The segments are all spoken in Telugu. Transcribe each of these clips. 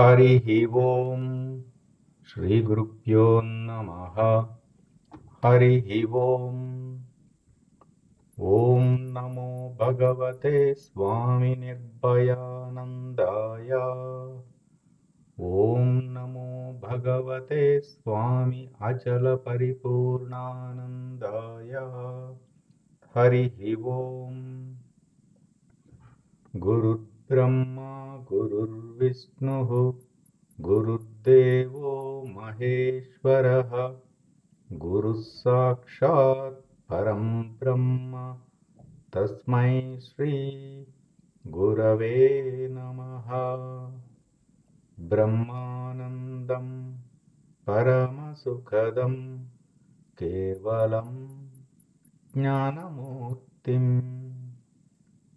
हरिः ओम् श्रीगुरुभ्यो नमः। हरिः ओम्। ॐ नमो भगवते स्वामिनिर्भयानन्दाय। ॐ नमो भगवते स्वामी अचलपरिपूर्णानन्दाय। हरिः ओम्। गुरुर्ब्रह्मा गुरुर्विष्णुः गुरुर्देवो महेश्वरः गुरुः साक्षात् परं ब्रह्म तस्मै श्री गुरवे नमः। ब्रह्मानन्दं परमसुखदं केवलं ज्ञानमूर्तिं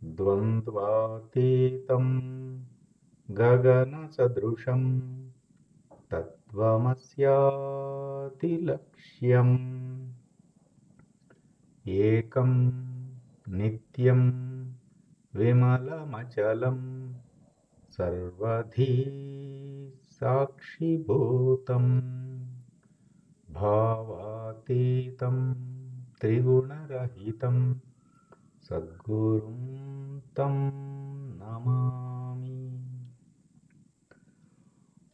द्वन्द्वातीतं गगनसदृशं तत्त्वमस्यादिलक्ष्यम् एकं नित्यं विमलमचलं सर्वधी साक्षिभूतं भावातीतं त्रिगुणरहितं सद्गुरुं तं नमामि।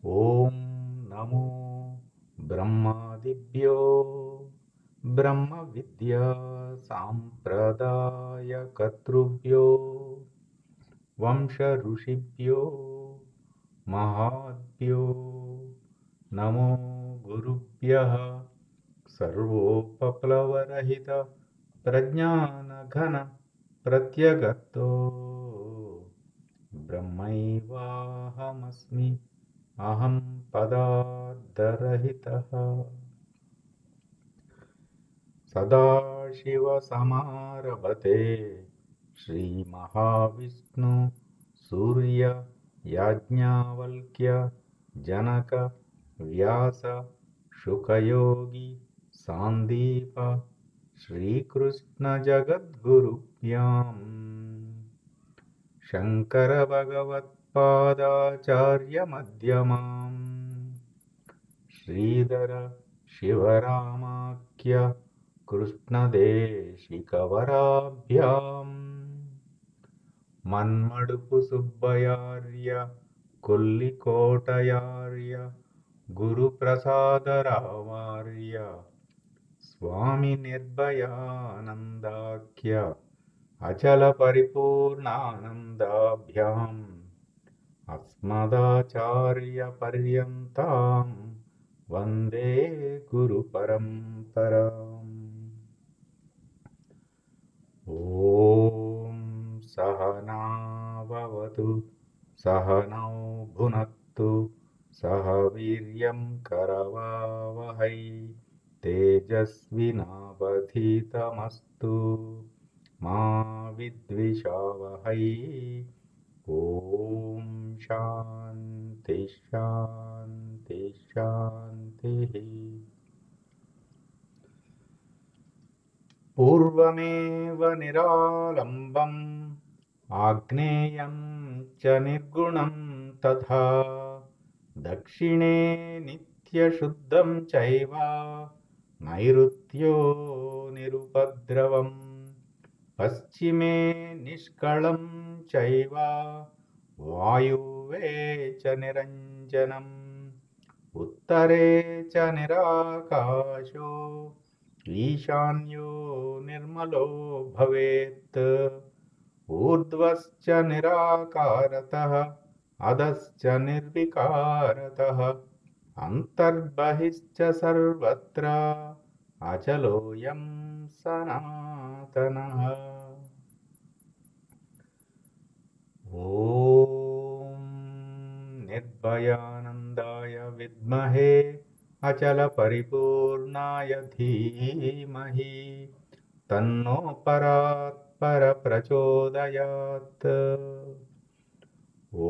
ॐ नमो ब्रह्मादिभ्यो ब्रह्मविद्या साम्प्रदायकर्तृभ्यो वंशऋषिभ्यो महाभ्यो नमो गुरुभ्यः। सर्वोपप्लवरहित प्रज्ञानघन प्रत्यगतो ब्रह्मैवाहमस्मि अहं पदार्थरहितः। सदाशिवसमारभते श्रीमहाविष्णु सूर्य याज्ञवल्क्य जनक व्यास शुकयोगी सान्दीप श्रीकृष्णजगद्गुरुभ्यां शङ्करभगवत्पादाचार्यमध्यमाम् श्रीधर शिवरामाख्य कृष्णदेशिकवराभ्याम् मन्मडुपु सुब्बयार्य कुल्लिकोटयार्य गुरुप्रसादरावार्य स्वामी निर्भयानन्दाख्य अचलपरिपूर्णानन्दाभ्याम् अस्मदाचार्यपर्यन्तां वन्दे गुरुपरम्पराम्। ॐ सहनाववतु सहनौ भुनक्तु सह वीर्यं करवावहै तेजस्विनावधीतमस्तु मा विद्विषावहै। ॐ शान्ति शान्ति शान्तिः। पूर्वमेव निरालम्बम् आग्नेयं च निर्गुणं तथा दक्षिणे नित्यशुद्धं चैव नैऋत्यो निरुपद्रवम् पश्चिमे निष्कलं चैव वायुवे च निरञ्जनम् उत्तरे च निराकाशो ईशान्यो निर्मलो भवेत् ऊर्ध्वश्च निराकारतः अधश्च निर्विकारतः अन्तर्बहिश्च सर्वत्र अचलोऽयं सनातनः। ॐ निर्भयानन्दाय विद्महे अचलपरिपूर्णाय धीमहि तन्नो परात्पर प्रचोदयात्। ॐ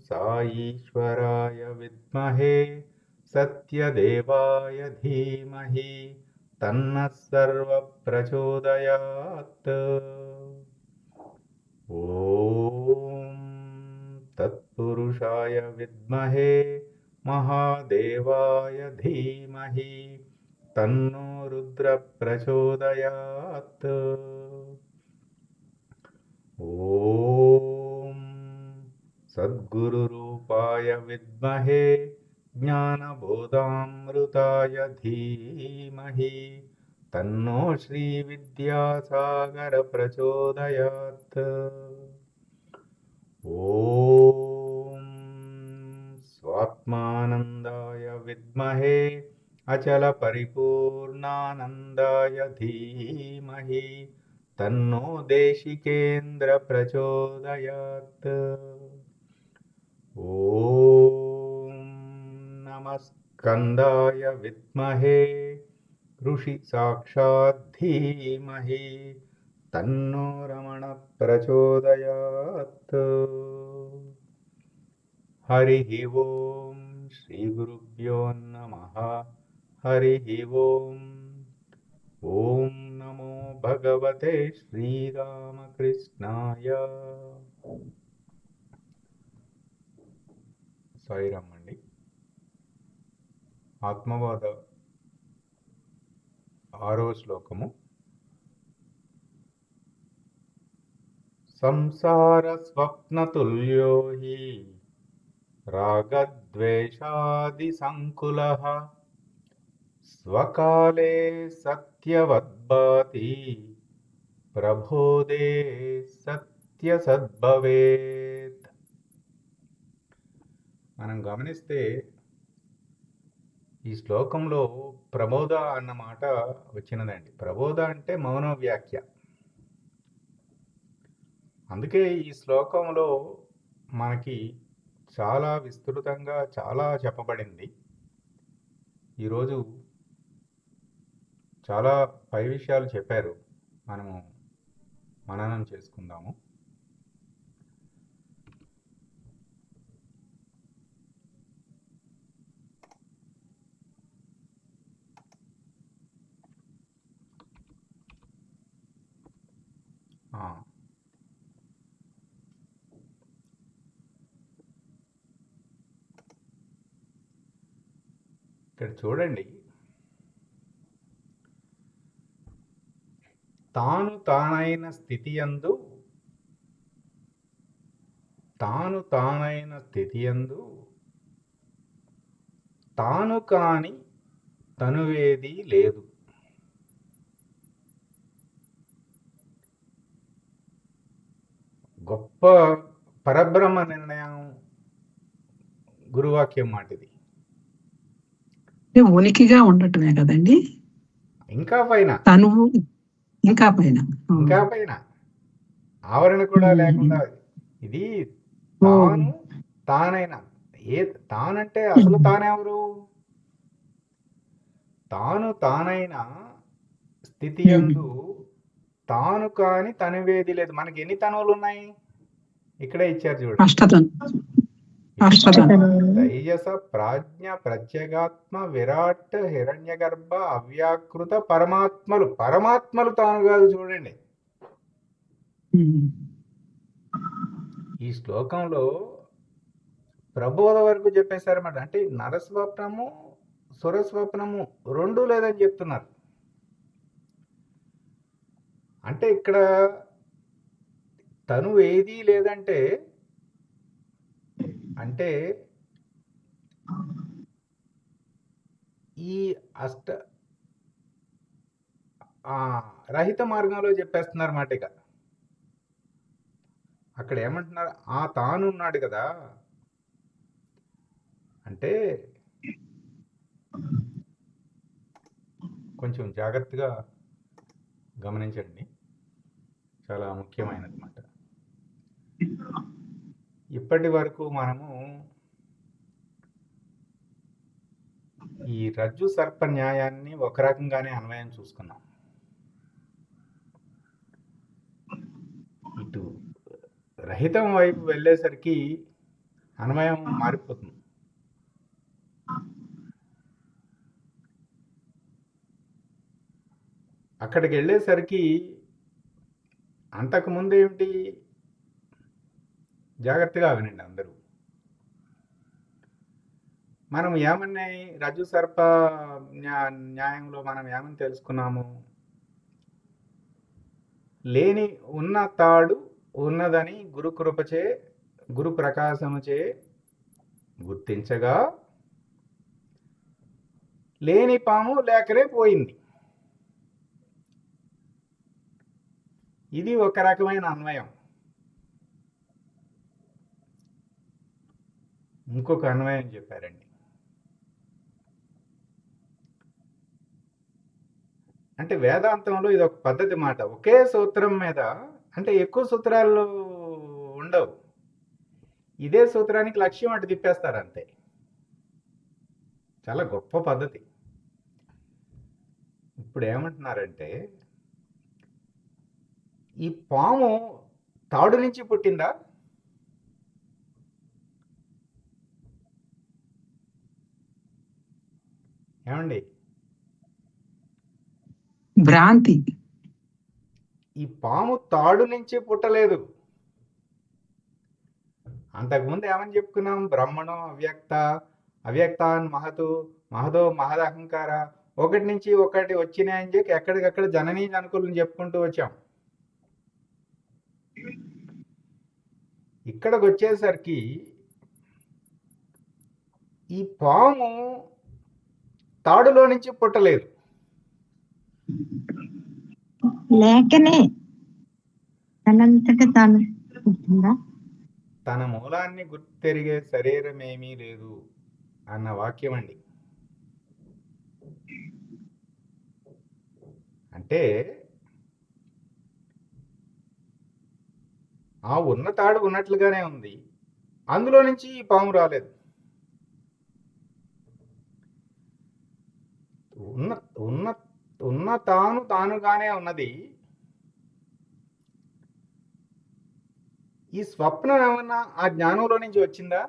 साईश्वराय विद्महे सत्यदेवाय धीमहि तन्नः सर्वप्रचोदयात्। ॐ తత్పురుషాయ విద్మహే మహాదేవాయ ధీమహి తన్నో రుద్ర ప్రచోదయాత్. ఓం సద్గురురూపాయ విద్మహే జ్ఞానబోధామృతాయ ధీమహి తన్నో శ్రీ విద్యాసాగర ప్రచోదయాత్. ఓం స్వాత్మానందాయ విద్మహే అచల పరిపూర్ణానందాయ ధీమహి తన్నో దేశికేంద్ర ప్రచోదయాత్. ఓం నమస్కందాయ విద్మహే ఋషి సాక్షాత్ ధీమహి తన్నో రమణ ప్రచోదయాత్. హరి ఓం శ్రీ గురుభ్యో నమః. హరి ఓం. ఓం నమో భగవతే శ్రీరామకృష్ణాయ. సాయిరామ్ అండి. ఆత్మబోధ 6వ శ్లోకము. సంసార స్వప్నతుల్యో హి రాగద్వేషాది సంకులః స్వకాలే సత్యవద్భాతి ప్రబోధే సత్యసద్భవేత్. మనం గమనిస్తే ఈ శ్లోకంలో ప్రబోధ అన్న మాట వచ్చినదండి. ప్రబోధ అంటే మౌన వ్యాఖ్య. అందుకే ఈ శ్లోకంలో మనకి చాలా విస్తృతంగా చాలా చెప్పబడింది. ఈరోజు చాలా పై విషయాలు చెప్పారు, మనము మననం చేసుకుందాము. ఇక్కడ చూడండి, తాను తానైన స్థితియందు తాను కాని తనువేది లేదు. గొప్ప పరబ్రహ్మ నిర్ణయం గురువాక్యం మాటిది. ఉనికిగా ఉండటమే కదండి. ఇంకా పైన తనువు, ఇంకా పైన ఆవరణ కూడా లేకుండా ఇది తాను తానైనా. తానంటే అసలు తానెవరు? తాను తానైన స్థితి యందు తాను కాని తనువేది లేదు. మనకి ఎన్ని తనువులు ఉన్నాయి? ఇక్కడే ఇచ్చారు చూడండి. తైజస ప్రాజ్ఞ ప్రత్యేగాత్మ విరాట్ హిరణ్యగర్భ అవ్యాకృత పరమాత్మలు తాను కాదు. చూడండి, ఈ శ్లోకంలో ప్రబోధ వరకు చెప్పేశారన్నమాట. అంటే నరస్వప్నము సురస్వప్నము రెండు లేదని చెప్తున్నారు. అంటే ఇక్కడ తను ఏదీ లేదంటే అంటే ఈ రహిత మార్గంలో చెప్పేస్తున్నారు మాట. ఇక అక్కడ ఏమంటున్నారు? ఆ తాను ఉన్నాడు కదా అంటే కొంచెం జాగ్రత్తగా గమనించండి, చాలా ముఖ్యమైనదన్నమాట. ఇప్పటి వరకు మనము ఈ రజ్జు సర్ప న్యాయాన్ని ఒక రకంగానే అన్వయం చూసుకున్నాం. ఇటు రహితం వైపు వెళ్ళేసరికి అన్వయం మారిపోతుంది. అక్కడికి వెళ్ళేసరికి అంతకుముందు ఏమిటి? జాగ్రత్తగా వినండి అందరూ. మనం ఏమన్నా రజ్జు సర్ప న్యాయంలో మనం ఏమని తెలుసుకున్నాము? లేని ఉన్న తాడు ఉన్నదని గురు కృపచే గురు ప్రకాశముచే గుర్తించగా లేని పాము లేకనే పోయింది. ఇది ఒక రకమైన అన్వయం. ఇంకొక అన్వయం చెప్పారండి. అంటే వేదాంతంలో ఇది ఒక పద్ధతి మాట. ఒకే సూత్రం మీద అంటే ఎక్కువ సూత్రాలు ఉండవు. ఇదే సూత్రానికి లక్ష్యం అటు తిప్పేస్తారు అంతే. చాలా గొప్ప పద్ధతి. ఇప్పుడు ఏమంటున్నారంటే ఈ పాము తాడు నుంచి పుట్టిందా? ఏమండి? భ్రాంతి. ఈ పాము తాడు నుంచి పుట్టలేదు. అంతకుముందు ఏమని చెప్పుకున్నాం? బ్రహ్మణం అవ్యక్త, అవ్యక్తాన్ మహతు, మహదో మహదహంకార, ఒకటి నుంచి ఒకటి వచ్చినాయని చెప్పి ఎక్కడికక్కడ జననీ జనకులను చెప్పుకుంటూ వచ్చాం. ఇక్కడికి వచ్చేసరికి ఈ పాము తాడులో నుంచి పుట్టలేదు. లేకనే తనంతట తాను పుట్టిందా? తన మూలాన్ని గుర్తెరిగే శరీరం ఏమీ లేదు అన్న వాక్యం అండి. అంటే ఆ ఉన్న తాడు ఉన్నట్లుగానే ఉంది, అందులో నుంచి ఈ పాము రాలేదు. ఉన్న ఉన్న ఉన్న తాను తానుగానే ఉన్నది. ఈ స్వప్నం ఏమన్నా ఆ జ్ఞానంలో నుంచి వచ్చిందా?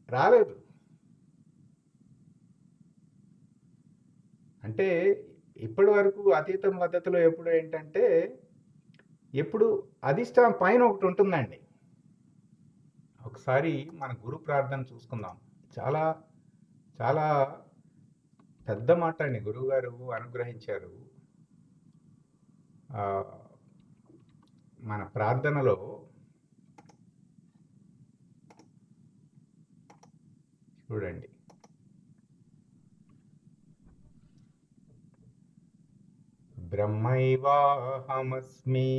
రాలేదు. అంటే ఇప్పటి వరకు అతీతం పద్ధతిలో ఎప్పుడు ఏంటంటే ఎప్పుడు అధిష్టానం పైన ఒకటి ఉంటుందండి. ఒకసారి మన గురు ప్రార్థన చూసుకుందాం. చాలా చాలా పెద్ద మాట అండి గురువు గారు అనుగ్రహించారు. మన ప్రార్థనలో చూడండి, బ్రహ్మైవాహమస్మి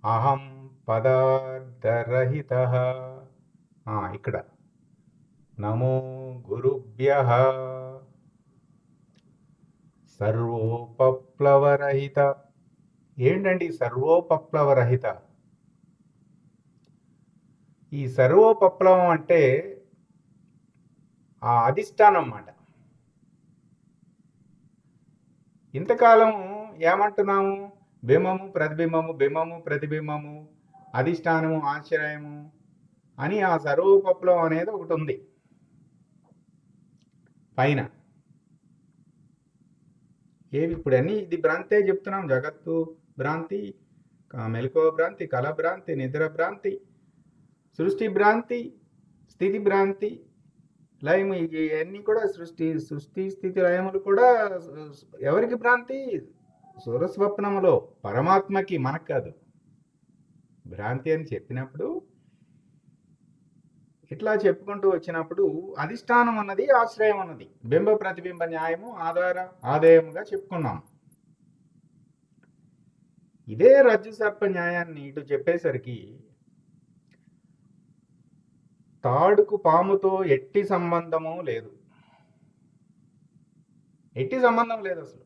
అహం పదార్థరహితః. ఇక్కడ నమో గురుభ్యః సర్వోపప్లవరహిత. ఏంటండి సర్వోపప్లవరహిత? ఈ సర్వోపప్లవం అంటే ఆ అధిష్టానం అన్నమాట. ఇంతకాలం ఏమంటున్నాము? బింబము ప్రతిబింబము, బింబము ప్రతిబింబము, అధిష్టానము ఆశ్రయము అని ఆ సర్వోపప్లవం అనేది ఒకటి ఉంది పైన. ఏవి ఇప్పుడు అన్నీ ఇది భ్రాంతే చెప్తున్నాం. జగత్తు భ్రాంతి, మెలకువ భ్రాంతి, కళ భ్రాంతి, నిద్ర భ్రాంతి, సృష్టి భ్రాంతి, స్థితి భ్రాంతి, లయము. ఇవన్నీ కూడా సృష్టి స్థితి లయములు కూడా ఎవరికి భ్రాంతి? సురస్వప్నములో పరమాత్మకి, మనకు కాదు. భ్రాంతి అని చెప్పినప్పుడు ఇట్లా చెప్పుకుంటూ వచ్చినప్పుడు అధిష్టానం అన్నది ఆశ్రయం అన్నది బింబ ప్రతిబింబ న్యాయము ఆదాయముగా చెప్పుకున్నాం. ఇదే రజ్జు సర్ప న్యాయాన్ని ఇటు చెప్పేసరికి తాడుకు పాముతో ఎట్టి సంబంధము లేదు. ఎట్టి సంబంధం లేదు అసలు.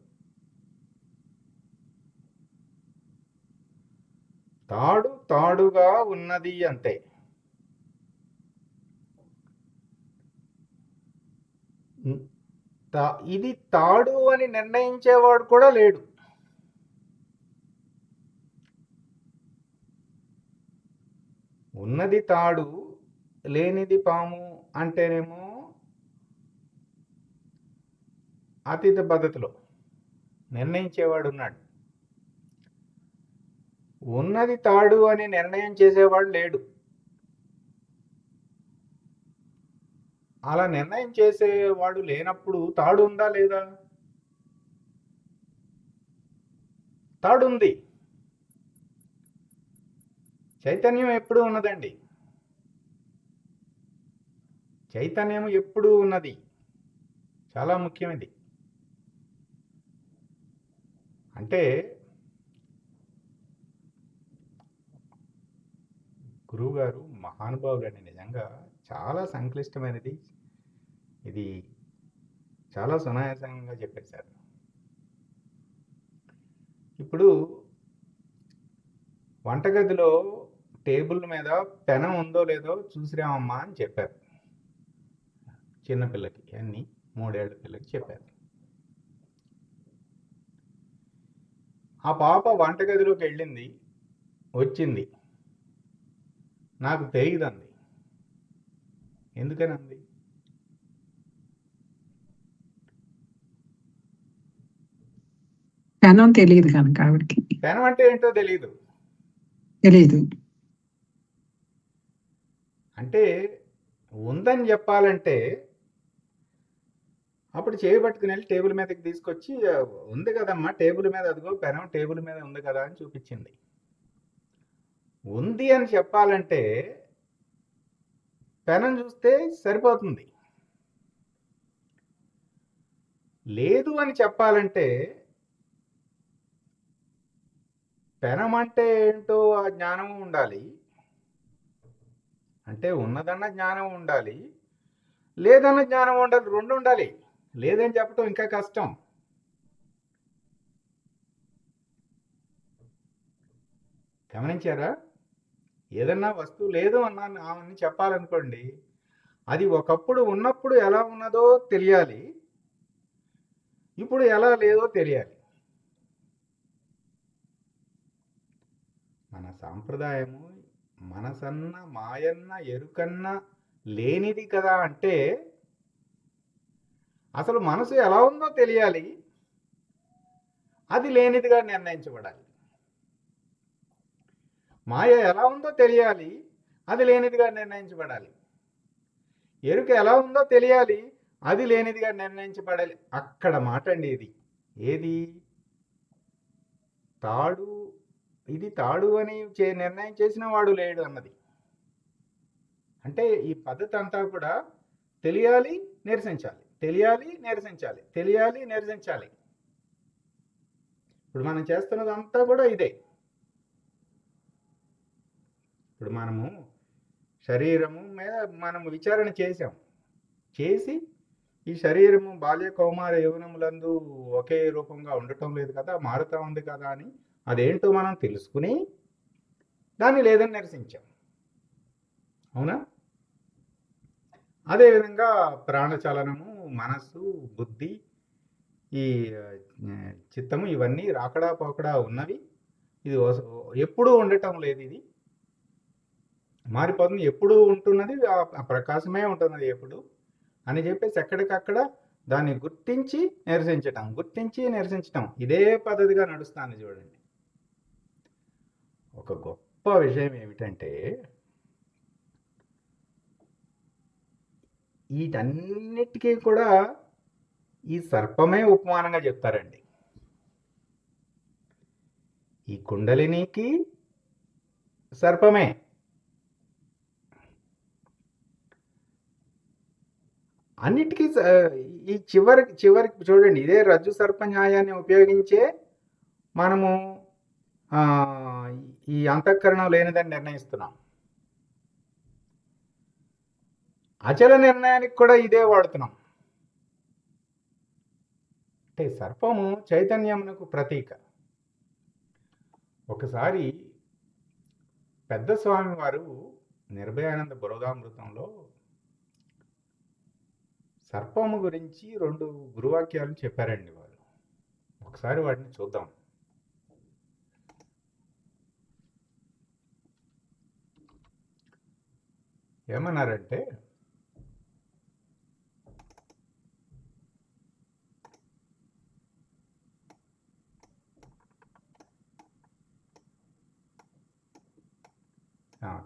తాడు తాడుగా ఉన్నది అంతే. ఇది తాడు అని నిర్ణయించేవాడు కూడా లేడు. ఉన్నది తాడు, లేనిది పాము అంటేనేమో అతీత పద్ధతిలో నిర్ణయించేవాడు ఉన్నాడు. ఉన్నది తాడు అని నిర్ణయం చేసేవాడు లేడు. అలా నిర్ణయం చేసేవాడు లేనప్పుడు తాడు ఉందా లేదా? తాడు ఉంది. చైతన్యం ఎప్పుడూ ఉన్నదండి. చైతన్యం ఎప్పుడూ ఉన్నది. చాలా ముఖ్యం ఇది. అంటే గురువుగారు మహానుభావులండి. నిజంగా చాలా సంక్లిష్టమైనది ఇది. చాలా సునాయాసంగా చెప్పారు సార్. ఇప్పుడు వంటగదిలో టేబుల్ మీద పెనం ఉందో లేదో చూసిరామమ్మా అని చెప్పారు చిన్నపిల్లకి. అన్ని 3 ఏళ్ల పిల్లకి చెప్పారు. ఆ పాప వంటగదిలోకి వెళ్ళింది, వచ్చింది. నాకు తెలియదంది. ఎందుకనంది? పెనం తెలియదు కనుక ఆవిడకి. పెనం అంటే ఏంటో తెలియదు. తెలియదు. అంటే ఉందని చెప్పాలంటే అప్పుడు చేయి పట్టుకుని వెళ్ళి టేబుల్ మీదకి తీసుకొచ్చి ఉంది కదమ్మా టేబుల్ మీద, అదిగో పెనం టేబుల్ మీద ఉంది కదా అని చూపించింది. ఉంది అని చెప్పాలంటే పెనం చూస్తే సరిపోతుంది. లేదు అని చెప్పాలంటే పెనం అంటే ఏంటో ఆ జ్ఞానం ఉండాలి. అంటే ఉన్నదన్న జ్ఞానం ఉండాలి, లేదన్న జ్ఞానం ఉండాలి. 2 ఉండాలి. లేదని చెప్పటం ఇంకా కష్టం. గమనించారా? ఏదన్నా వస్తువు లేదు అని చెప్పాలనుకోండి, అది ఒకప్పుడు ఉన్నప్పుడు ఎలా ఉన్నదో తెలియాలి, ఇప్పుడు ఎలా లేదో తెలియాలి. మన సాంప్రదాయము మనసన్న మాయన్న ఎరుకన్న లేనిది కదా. అంటే అసలు మనసు ఎలా ఉందో తెలియాలి, అది లేనిదిగా నిర్ణయించబడాలి. మాయ ఎలా ఉందో తెలియాలి, అది లేనిదిగా నిర్ణయించబడాలి. ఎరుక ఎలా ఉందో తెలియాలి, అది లేనిదిగా నిర్ణయించబడాలి. అక్కడ మాట అండి ఇది. ఏది? తాడు, ఇది తాడు అని నిర్ణయం చేసిన వాడు లేడు అన్నది. అంటే ఈ పద్ధతి అంతా కూడా తెలియాలి, నిరసించాలి, తెలియాలి, నిరసించాలి, తెలియాలి, నిరసించాలి. ఇప్పుడు మనం చేస్తున్నదంతా కూడా ఇదే. ఇప్పుడు మనము శరీరము మీద మనము విచారణ చేసాం. చేసి ఈ శరీరము బాల్య కౌమార యౌవనములందు ఒకే రూపంగా ఉండటం లేదు కదా, మారుతూ ఉంది కదా అని అదేంటో మనం తెలుసుకుని దాన్ని లేదని నిరసించాం. అవునా? అదేవిధంగా ప్రాణచలనము, మనస్సు, బుద్ధి, ఈ చిత్తము ఇవన్నీ రాకడా పోకడా ఉన్నవి. ఇది ఎప్పుడూ ఉండటం లేదు. ఇది మారిపోతుంది. ఎప్పుడు ఉంటున్నది ఆ ప్రకాశమే ఉంటున్నది ఎప్పుడు అని చెప్పేసి ఎక్కడికక్కడ దాన్ని గుర్తించి నిరసించటం, గుర్తించి నిరసించటం, ఇదే పద్ధతిగా నడుస్తుంది. చూడండి, ఒక గొప్ప విషయం ఏమిటంటే వీటన్నిటికీ కూడా ఈ సర్పమే ఉపమానంగా చెప్తారండి. ఈ కుండలినికి సర్పమే. అన్నిటికీ ఈ చివరికి చూడండి, ఇదే రజ్జు సర్ప న్యాయాన్ని ఉపయోగించే మనము ఈ అంతఃకరణం లేనిదని నిర్ణయిస్తున్నాం. అచల నిర్ణయానికి కూడా ఇదే వాడుతున్నాం. అంటే సర్పము చైతన్యమునకు ప్రతీక. ఒకసారి పెద్ద స్వామి వారు నిర్భయానంద బురదామృతంలో సర్పము గురించి 2 గురువాక్యాలు చెప్పారండి వారు. ఒకసారి వాటిని చూద్దాం. ఏమన్నారంటే,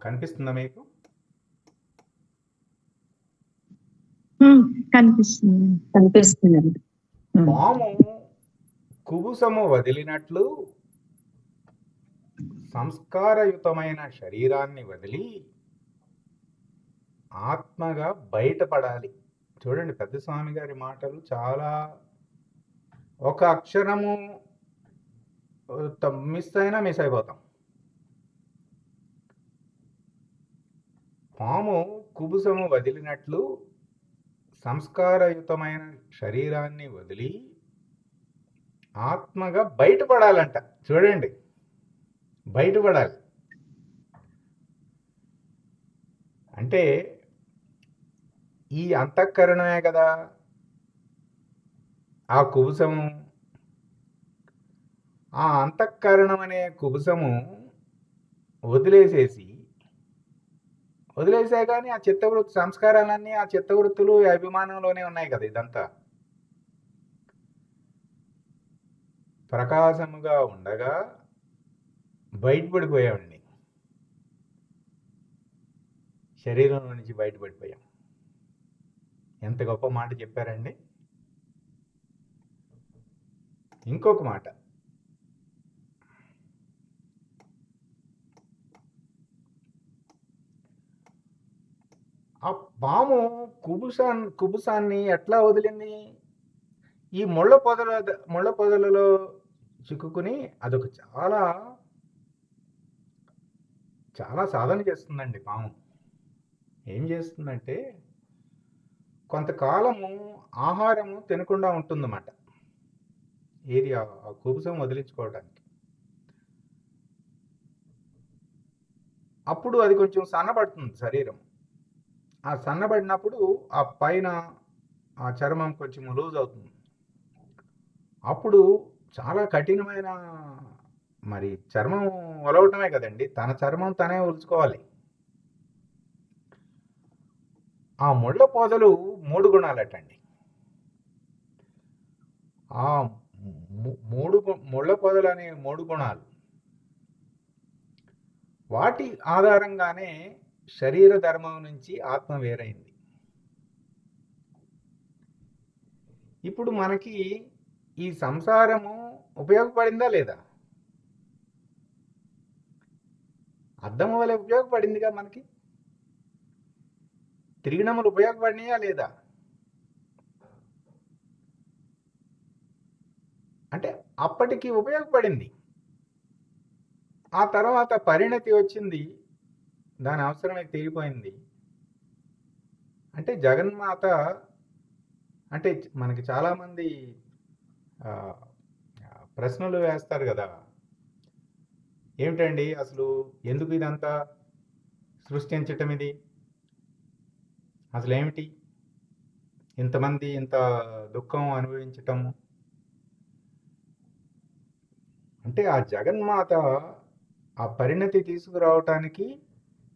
కనిపిస్తుందా మీకు? కనిపిస్తుంది. కనిపిస్తుందండి. పాము కుబుసము వదిలినట్లు సంస్కారయుతమైన శరీరాన్ని వదిలి ఆత్మగా బయటపడాలి. చూడండి, పెద్ద స్వామి గారి మాటలు చాలా, ఒక అక్షరము మిస్ అయినా మిస్ అయిపోతాం. పాము కుబుసము వదిలినట్లు సంస్కారయుతమైన శరీరాన్ని వదిలి ఆత్మగా బయటపడాలంట. చూడండి, బయటపడాలి అంటే ఈ అంతఃకరణమే కదా ఆ కుబుసము. ఆ అంతఃకరణం అనే కుబుసము వదిలేసే కానీ ఆ చిత్తవృత్తి సంస్కారాలన్నీ ఆ చిత్తవృత్తులు ఈ అభిమానంలోనే ఉన్నాయి కదా. ఇదంతా ప్రకాశముగా ఉండగా బయటపడిపోయామండి, శరీరంలో నుంచి బయటపడిపోయాం. ఎంత గొప్ప మాట చెప్పారండి. ఇంకొక మాట, ఆ పాము కుబుసాన్ని ఎట్లా వదిలింది? ఈ ముళ్ళ పొదలలో చిక్కుకుని అదొక చాలా చాలా సాధన చేస్తుందండి పాము. ఏం చేస్తుందంటే కొంతకాలము ఆహారము తినకుండా ఉంటుందన్నమాట. ఏది ఆ కుబుసం వదిలించుకోవడానికి. అప్పుడు అది కొంచెం సన్నబడుతుంది శరీరం. ఆ సన్నబడినప్పుడు ఆ పైన ఆ చర్మం కొంచెం లూజ్ అవుతుంది. అప్పుడు చాలా కఠినమైన, మరి చర్మం ఒలవటమే కదండి, తన చర్మం తనే ఒలుచుకోవాలి. ఆ ముళ్ళ పొదలు 3 గుణాలటండి. ఆ ముళ్ళ పొదలు అనే 3 గుణాలు, వాటి ఆధారంగానే శరీర ధర్మం నుంచి ఆత్మ వేరైంది. ఇప్పుడు మనకి ఈ సంసారము ఉపయోగపడిందా లేదా? అద్దం వల్ల ఉపయోగపడిందిగా మనకి. త్రిగుణములు ఉపయోగపడినాయా లేదా? అంటే అప్పటికి ఉపయోగపడింది. ఆ తర్వాత పరిణతి వచ్చింది, దాని అవసరమే తీరిపోయింది. అంటే జగన్మాత, అంటే మనకి చాలామంది ప్రశ్నలు వేస్తారు కదా, ఏమిటండి అసలు ఎందుకు ఇదంతా సృష్టించటం, ఇది అసలు ఏమిటి, ఇంతమంది ఇంత దుఃఖం అనుభవించటము అంటే ఆ జగన్మాత ఆ పరిణతి తీసుకురావటానికి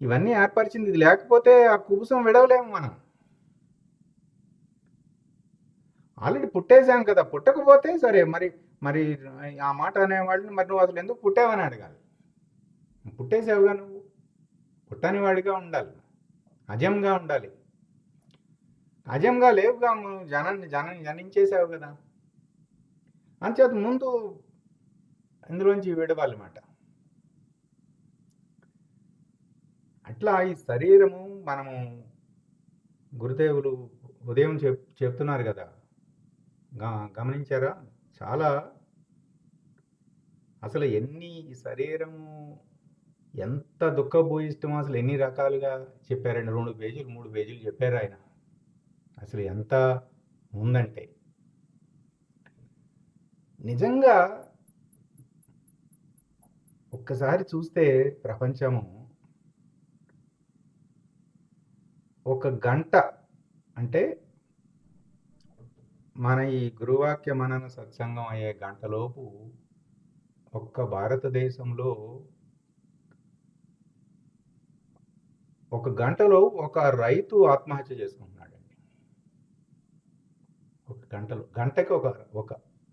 ఇవన్నీ ఏర్పరిచింది. ఇది లేకపోతే ఆ కుబుసం విడవలేము మనం. ఆల్రెడీ పుట్టేశాం కదా, పుట్టకపోతే సరే, మరి ఆ మాట అనేవాళ్ళని మరి నువ్వు అసలు ఎందుకు పుట్టావని అడగాలి. పుట్టేసావుగా, నువ్వు పుట్టని వాడిగా ఉండాలి, అజంగా ఉండాలి. అజంగా లేవుగా, జనించేసావు కదా. అంచేత ముందు ఇందులోంచి విడవాలన్నమాట. అట్లా ఈ శరీరము, మనము గురుదేవులు ఉదయం చెప్తున్నారు కదా, గమనించారా? చాలా అసలు ఈ శరీరము ఎంత దుఃఖభూయిష్టమో అసలు ఎన్ని రకాలుగా చెప్పారండి. 2 పేజీలు 3 పేజీలు చెప్పారు ఆయన. అసలు ఎంత ఉందంటే నిజంగా ఒక్కసారి చూస్తే ప్రపంచము ఒక గంట, అంటే మన ఈ గురువాక్య మనన సత్సంగం అయ్యే గంటలోపు ఒక్క భారతదేశంలో ఒక గంటలో ఒక రైతు ఆత్మహత్య చేసుకుంటున్నాడండి. ఒక గంటకి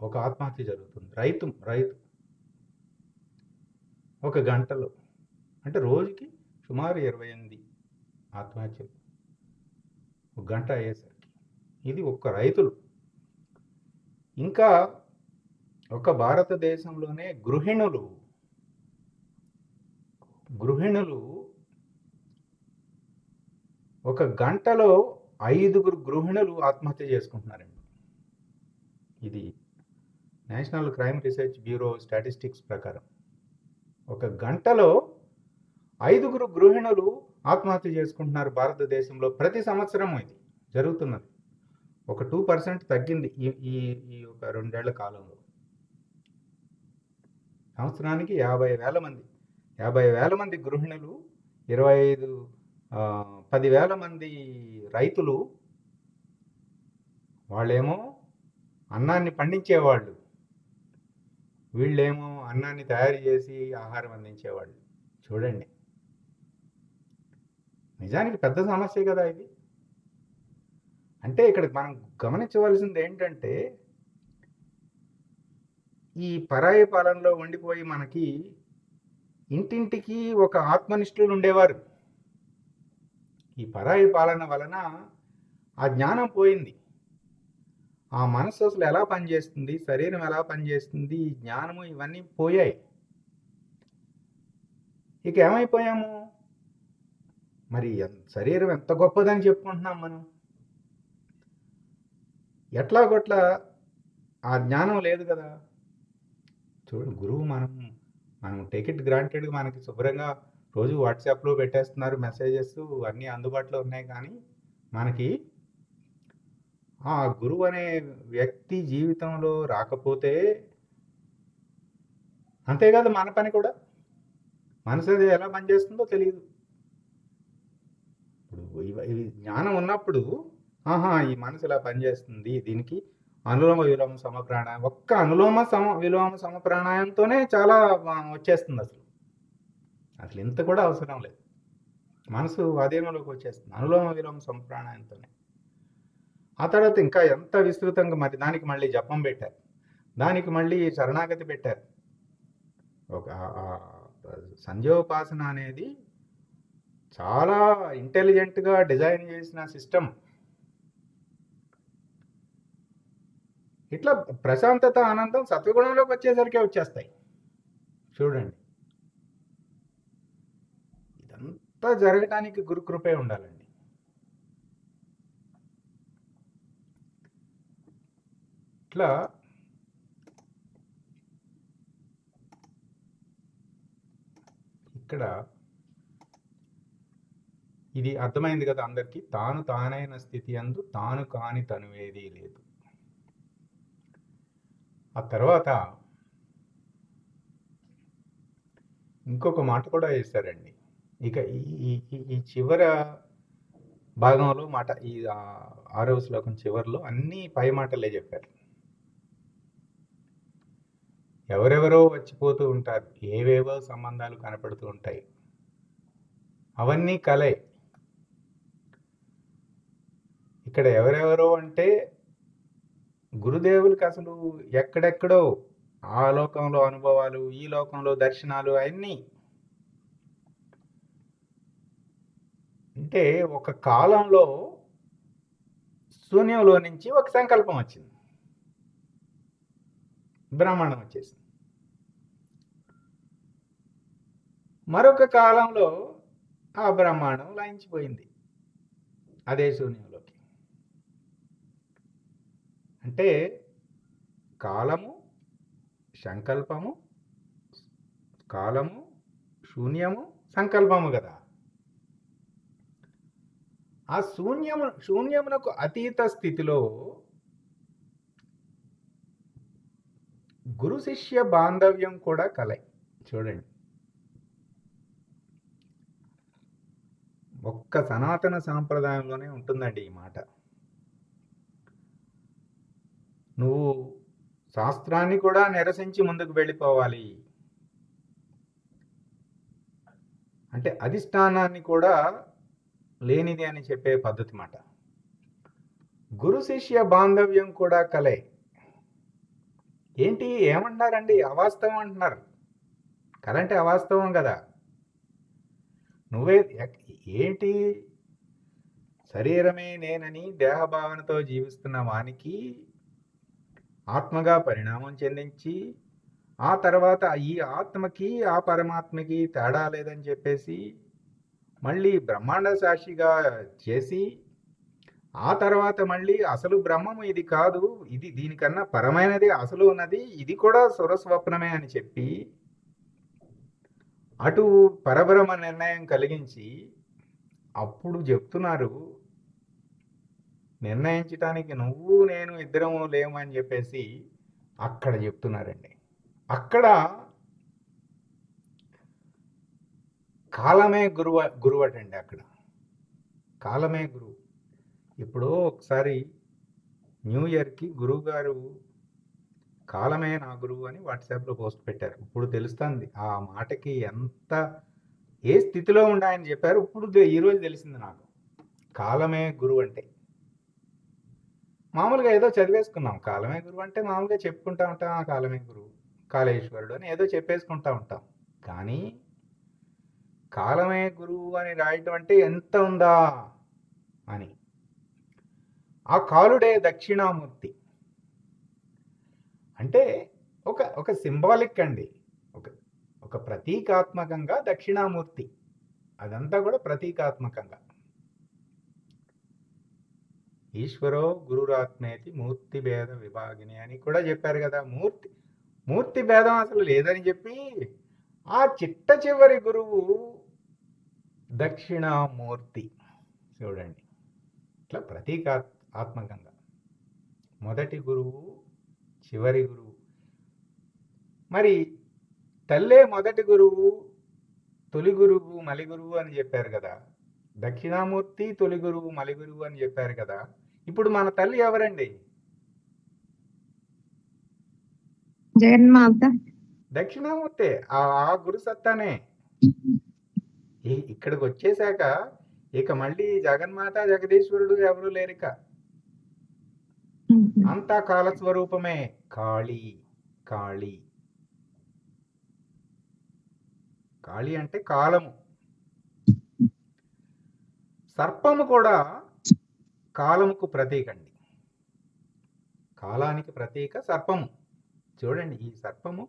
ఒక ఆత్మహత్య జరుగుతుంది. రైతు ఒక గంటలో, అంటే రోజుకి సుమారు 28 ఆత్మహత్యలు ఒక గంట అయ్యేసరికి. ఇది ఒక్క రైతులు. ఇంకా ఒక భారతదేశంలోనే గృహిణులు ఒక గంటలో 5 గృహిణులు ఆత్మహత్య చేసుకుంటున్నారండి. ఇది national crime research bureau statistics ప్రకారం ఒక గంటలో 5 గృహిణులు ఆత్మహత్య చేసుకుంటున్నారు భారతదేశంలో. ప్రతి సంవత్సరం ఇది జరుగుతున్నది. ఒక 2% తగ్గింది ఈ ఈ ఒక 2 ఏళ్ల కాలంలో. సంవత్సరానికి 50,000 మంది గృహిణులు, 10,000 మంది రైతులు. వాళ్ళేమో అన్నాన్ని పండించేవాళ్ళు, వీళ్ళేమో అన్నాన్ని తయారు చేసి ఆహారం అందించేవాళ్ళు. చూడండి, నిజానికి పెద్ద సమస్య కదా ఇది. అంటే ఇక్కడ మనం గమనించవలసింది ఏంటంటే, ఈ పరాయి పాలనలో ఉండిపోయి మనకి ఇంటింటికి ఒక ఆత్మనిష్ఠులు ఉండేవారు. ఈ పరాయి పాలన వలన ఆ జ్ఞానం పోయింది. ఆ మనస్సు అసలు ఎలా పనిచేస్తుంది, శరీరం ఎలా పనిచేస్తుంది, ఈ జ్ఞానము ఇవన్నీ పోయాయి. ఇక ఏమైపోయాము? మరి శరీరం ఎంత గొప్పదని చెప్పుకుంటున్నాం మనం. ఎట్లాగొట్లా ఆ జ్ఞానం లేదు కదా. చూడండి, గురువు మనం టేక్ ఇట్ గ్రాంటెడ్, మనకి శుభ్రంగా రోజు వాట్సాప్లో పెట్టేస్తున్నారు మెసేజెస్, అన్నీ అందుబాటులో ఉన్నాయి. కానీ మనకి ఆ గురువు అనే వ్యక్తి జీవితంలో రాకపోతే అంతేకాదు, మన పని కూడా మనసు అది ఎలా పనిచేస్తుందో తెలియదు. ఇప్పుడు ఇవి జ్ఞానం ఉన్నప్పుడు ఈ మనసు ఇలా పనిచేస్తుంది, దీనికి అనులోమ విలోమ సమప్రాణాయం, ఒక్క అనులోమ విలోమ సమప్రాణాయంతోనే చాలా వచ్చేస్తుంది. అసలు ఇంత కూడా అవసరం లేదు, మనసు అధీనంలోకి వచ్చేస్తుంది అనులోమ విలోమ సమప్రాణాయంతోనే. ఆ తర్వాత ఇంకా ఎంత విస్తృతంగా, మరి దానికి మళ్ళీ జపం పెట్టారు, దానికి మళ్ళీ శరణాగతి పెట్టారు. ఒక సంధ్యోపాసన అనేది చాలా ఇంటెలిజెంట్గా డిజైన్ చేసిన సిస్టమ్. ఇట్లా ప్రశాంతత, ఆనందం సత్వగుణంలోకి వచ్చేసరికి వచ్చేస్తాయి. చూడండి, ఇదంతా జరగటానికి గురుకృపే ఉండాలండి. ఇట్లా ఇక్కడ ఇది అర్థమైంది కదా అందరికీ. తాను తానైన స్థితి అందు తాను కాని తనువేదీ లేదు. ఆ తర్వాత ఇంకొక మాట కూడా వేశారండి. ఇక ఈ చివర భాగంలో మాట, ఈ 6వ శ్లోకం చివరిలో అన్ని పై మాటలే చెప్పారు. ఎవరెవరో వచ్చిపోతూ ఉంటారు, ఏవేవో సంబంధాలు కనపడుతూ ఉంటాయి, అవన్నీ కలే. ఇక్కడ ఎవరెవరో అంటే గురుదేవులకి అసలు ఎక్కడెక్కడో ఆ లోకంలో అనుభవాలు, ఈ లోకంలో దర్శనాలు, అన్నీ. అంటే ఒక కాలంలో శూన్యంలో నుంచి ఒక సంకల్పం వచ్చింది, బ్రహ్మాండం వచ్చేసింది. మరొక కాలంలో ఆ బ్రహ్మాండం లయించిపోయింది అదే శూన్యంలోకి. అంటే కాలము, సంకల్పము, కాలము, శూన్యము, సంకల్పము కదా. ఆ శూన్యమునకు అతీత స్థితిలో గురు శిష్య బాంధవ్యం కూడా కలై. చూడండి, ఒక్క సనాతన సాంప్రదాయంలోనే ఉంటుందండి ఈ మాట. నువ్వు శాస్త్రాన్ని కూడా నిరసించి ముందుకు వెళ్ళిపోవాలి. అంటే అధిష్టానాన్ని కూడా లేనిది అని చెప్పే పద్ధతి మాట. గురు శిష్య బాంధవ్యం కూడా కలే. ఏంటి ఏమంటున్నారండి? అవాస్తవం అంటున్నారు. కలంటే అవాస్తవం కదా. నువ్వే ఏంటి శరీరమే నేనని దేహభావనతో జీవిస్తున్న వానికి ఆత్మగా పరిణామం చెందించి ఆ తర్వాత ఈ ఆత్మకి ఆ పరమాత్మకి తేడా లేదని చెప్పేసి మళ్ళీ బ్రహ్మాండ సాక్షిగా చేసి ఆ తర్వాత మళ్ళీ అసలు బ్రహ్మము ఇది కాదు, ఇది దీనికన్నా పరమైనది అసలు ఉన్నది, ఇది కూడా సురస్వప్నమే అని చెప్పి అటు పరబ్రహ్మ నిర్ణయం కలిగించి అప్పుడు చెప్తున్నారు నిర్ణయించటానికి నువ్వు నేను ఇద్దరము లేము అని చెప్పేసి అక్కడ చెప్తున్నారండి. అక్కడ కాలమే గురువటండి. అక్కడ కాలమే గురువు. ఇప్పుడు ఒకసారి న్యూ ఇయర్కి గురువు గారు కాలమే నా గురువు అని వాట్సాప్లో పోస్ట్ పెట్టారు. ఇప్పుడు తెలుస్తుంది ఆ మాటకి ఎంత ఏ స్థితిలో ఉండి ఆయన చెప్పారు. ఇప్పుడు ఈరోజు తెలిసింది నాకు కాలమే గురువు అంటే. మామూలుగా ఏదో చదివేసుకున్నాం, కాలమే గురువు అంటే మామూలుగా చెప్పుకుంటా ఉంటాం, ఆ కాలమే గురువు కాళేశ్వరుడు అని ఏదో చెప్పేసుకుంటా ఉంటాం. కానీ కాలమే గురువు అని రాయటం అంటే ఎంత ఉందా అని. ఆ కాలుడే దక్షిణామూర్తి అంటే ఒక సింబాలిక్ అండి, ఒక ప్రతీకాత్మకంగా దక్షిణామూర్తి. అదంతా కూడా ప్రతీకాత్మకంగా. ఈశ్వరో గురురాత్మేతి మూర్తి భేద విభాగిని అని కూడా చెప్పారు కదా. మూర్తి భేదం అసలు లేదని చెప్పి ఆ చిట్ట చివరి గురువు దక్షిణామూర్తి. చూడండి, ఇట్లా ప్రతీకాత్మకంగా మొదటి గురువు చివరి గురువు. మరి తల్లే మొదటి గురువు, తొలి గురువు, మలి గురువు అని చెప్పారు కదా. దక్షిణామూర్తి తొలి గురువు, మలి గురువు అని చెప్పారు కదా. ఇప్పుడు మన తల్లి ఎవరండి? జగన్మాత. దక్షిణామూర్తి. ఆ గురు సత్తానే. ఇక్కడికి వచ్చేసాక ఇక మళ్ళీ జగన్మాత జగదీశ్వరుడు ఎవరు లేరిక. అంతా కాలస్వరూపమే. కాళీ కాళీ కాళీ అంటే కాలము. సర్పము కూడా కాలముకు ప్రతీక అండి. కాలానికి ప్రతీక సర్పము. చూడండి, ఈ సర్పము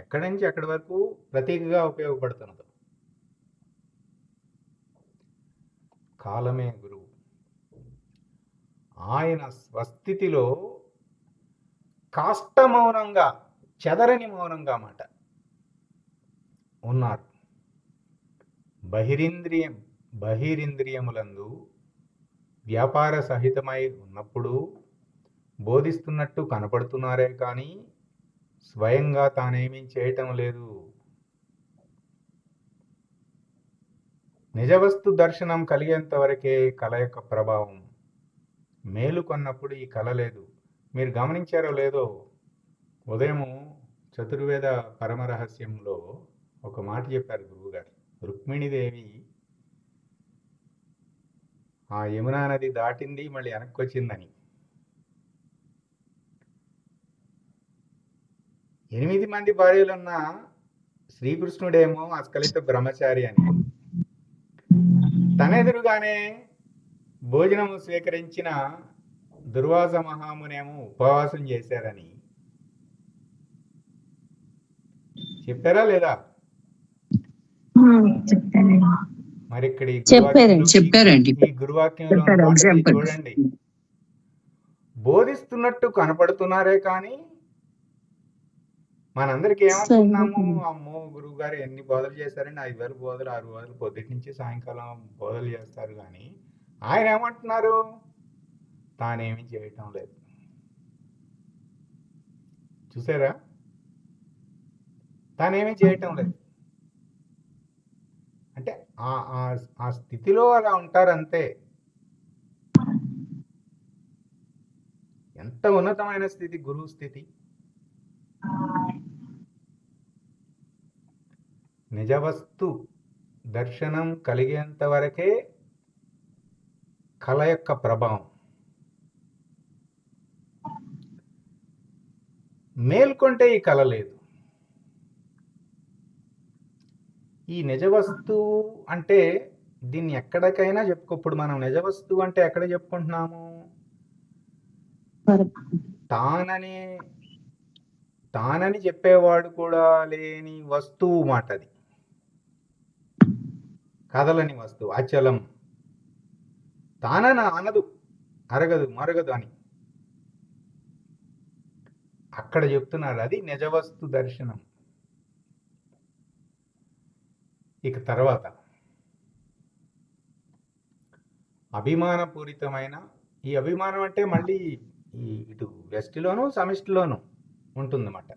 ఎక్కడి నుంచి ఎక్కడి వరకు ప్రతీకగా ఉపయోగపడుతున్నదో. కాలమే గురువు. ఆయన స్వస్థితిలో కాష్ట మౌనంగా, చెదరని మౌనంగా మాట ఉన్నారు. బహిరింద్రియములందు వ్యాపార సహితమై ఉన్నప్పుడు బోధిస్తున్నట్టు కనపడుతున్నారే కానీ స్వయంగా తానేమీ చేయటం లేదు. నిజవస్తు దర్శనం కలిగేంత వరకే కళ యొక్క ప్రభావం. మేలుకొన్నప్పుడు ఈ కళ లేదు. మీరు గమనించారో లేదో, ఉదయము చతుర్వేద పరమరహస్యంలో ఒక మాట చెప్పారు గురువుగారు. రుక్మిణీదేవి ఆ యమునా నది దాటింది, మళ్ళీ వెనక్కి వచ్చిందని. 8 మంది భార్యలున్న శ్రీకృష్ణుడేమో అస్కలిత బ్రహ్మచారి అని, తనెదురుగానే భోజనము స్వీకరించిన దుర్వాస మహామునేమో ఉపవాసం చేశారని చెప్పారా లేదా? మరి ఇక్కడ చెప్పారండి. ఈ గురువాక్యంలో చూడండి, బోధిస్తున్నట్టు కనపడుతున్నారే కానీ మనందరికి ఏమనుకున్నాము, అమ్మో గురువు గారు ఎన్ని బోధలు చేశారండి, 5,000 బోధలు 6 బోధలు పొద్దుటి నుంచి సాయంకాలం బోధలు చేస్తారు. కానీ ఆయన ఏమంటున్నారు, తానేమీ చేయటం లేదు. చూసారా, తానేమీ చేయటం లేదు. అంటే ఆ స్థితిలో అలా ఉంటారంతే. ఎంత ఉన్నతమైన స్థితి గురువు స్థితి. నిజవస్తు దర్శనం కలిగేంత వరకే కళ యొక్క ప్రభావం. మేల్కొంటే ఈ కళ లేదు. ఈ నిజ వస్తువు అంటే దీన్ని ఎక్కడికైనా చెప్పుకో. ఇప్పుడు మనం నిజ వస్తువు అంటే ఎక్కడ చెప్పుకుంటున్నాము? తానని తానని చెప్పేవాడు కూడా లేని వస్తువు మాట అది. కదలని వస్తువు, అచలం. తానన అనదు, అరగదు, మరగదు అని అక్కడ చెప్తున్నారు. అది నిజవస్తు దర్శనం. ఇక తర్వాత అభిమానపూరితమైన, ఈ అభిమానం అంటే మళ్ళీ ఇటు వ్యష్టిలోను సమిష్టిలోను ఉంటుందన్నమాట.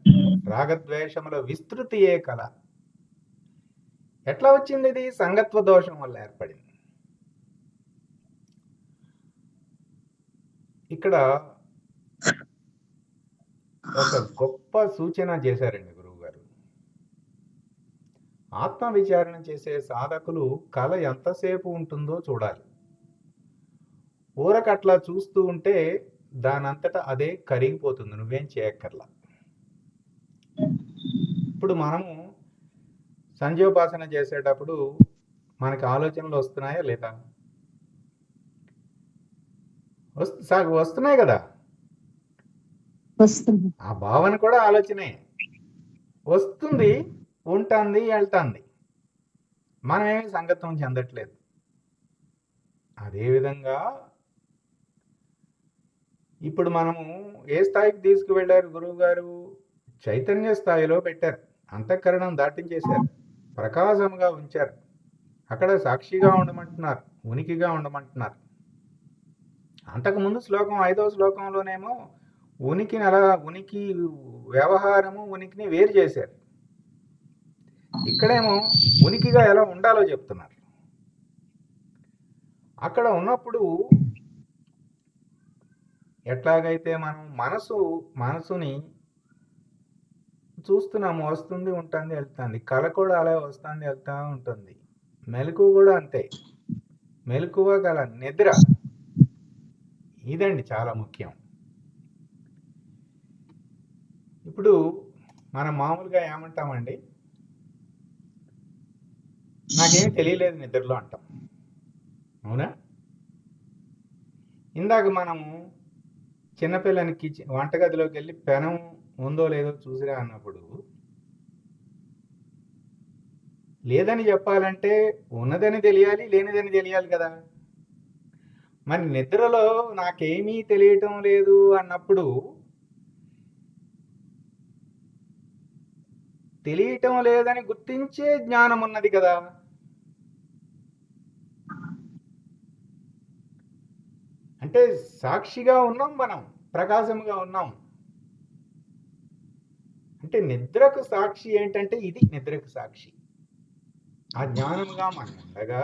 రాగద్వేషముల విస్తృతియే కల. ఎట్లా వచ్చింది? ఇది సంగత్వ దోషం వల్ల ఏర్పడింది. ఇక్కడ ఒక గొప్ప సూచన చేశారండి గురువు గారు. ఆత్మ విచారణ చేసే సాధకులు కళ ఎంతసేపు ఉంటుందో చూడాలి. ఊరకట్లా చూస్తూ ఉంటే దానంతటా అదే కరిగిపోతుంది, నువ్వేం చేయక్కర్లా. ఇప్పుడు మనము సంధ్యోపాసన చేసేటప్పుడు మనకి ఆలోచనలు వస్తున్నాయా లేదా? వస్తున్నాయి కదా. వస్తుంది. ఆ భావన కూడా ఆలోచనే. వస్తుంది, ఉంటుంది, వెళ్తుంది. మనమేమి సంగత్వం చెందట్లేదు. అదేవిధంగా ఇప్పుడు మనము ఏ స్థాయికి తీసుకువెళ్ళారు గురువు గారు? చైతన్య స్థాయిలో పెట్టారు, అంతఃకరణం దాటించేశారు, ప్రకాశంగా ఉంచారు. అక్కడ సాక్షిగా ఉండమంటున్నారు, ఉనికిగా ఉండమంటున్నారు. అంతకుముందు శ్లోకం 5వ శ్లోకంలోనేమో ఉనికిని అలా, ఉనికి వ్యవహారము ఉనికిని వేరు చేశారు. ఇక్కడేమో ఉనికిగా ఎలా ఉండాలో చెప్తున్నారు. అక్కడ ఉన్నప్పుడు ఎట్లాగైతే మనం మనసుని చూస్తున్నాము, వస్తుంది, ఉంటుంది, వెళ్తుంది. కళ కూడా అలా వస్తుంది, వెళ్తా ఉంటుంది. మెలకువ కూడా అంతే. మెలకువ కళ, నిద్ర, ఇదండి చాలా ముఖ్యం. ఇప్పుడు మనం మామూలుగా ఏమంటామండి? నాకేమీ తెలియలేదు నిద్రలో అంటాం, అవునా? ఇందాక మనము చిన్నపిల్లనికి వంటగదిలోకి వెళ్ళి పెనం ఉందో లేదో చూసిరా అన్నప్పుడు, లేదని చెప్పాలంటే ఉన్నదని తెలియాలి, లేనిదని తెలియాలి కదా. మరి నిద్రలో నాకేమీ తెలియటం లేదు అన్నప్పుడు తెలియటం లేదని గుర్తించే జ్ఞానం ఉన్నది కదా. అంటే సాక్షిగా ఉన్నాం, మనం ప్రకాశంగా ఉన్నాం. అంటే నిద్రకు సాక్షి ఏంటంటే ఇది నిద్రకు సాక్షి. ఆ జ్ఞానముగా మనం ఉండగా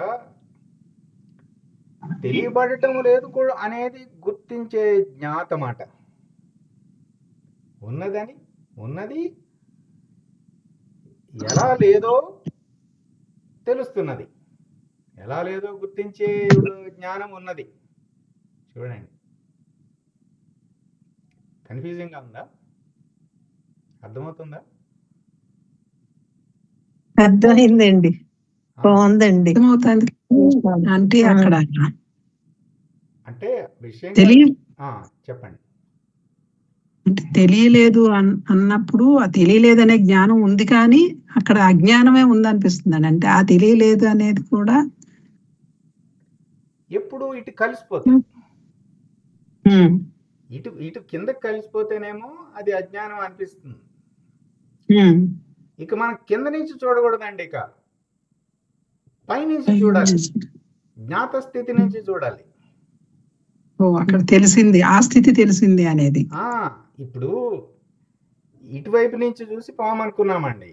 తెలియబడటం లేదు కూడా అనేది గుర్తించే జ్ఞాత మాట. ఉన్నది ఎలా లేదో తెలుస్తున్నది, ఎలా లేదో గుర్తించే జ్ఞానం ఉన్నది. చూడండి, కన్ఫ్యూజింగ్గా ఉందా? అర్థమవుతుందా? అర్థమైందండి, బాగుందండి. అర్థమవుతుంది. అంటే అక్కడ అంటే విషయం చెప్పండి. అంటే తెలియలేదు అన్నప్పుడు ఆ తెలియలేదనే జ్ఞానం ఉంది, కానీ అక్కడ అజ్ఞానమే ఉందనిపిస్తుంది. అంటే ఆ తెలియలేదు అనేది కూడా ఎప్పుడు ఇటు కలిసిపోతుంది. ఇటు కిందకి కలిసిపోతేనేమో అది అజ్ఞానం అనిపిస్తుంది. ఇక మనం కింద నుంచి చూడకూడదండి, ఇక పైనుంచి చూడాలి, జ్ఞాత స్థితి నుంచి చూడాలి. అక్కడ తెలిసింది, ఆ స్థితి తెలిసింది అనేది. ఇప్పుడు ఇటువైపు నుంచి చూసి పాము అనుకున్నామండి,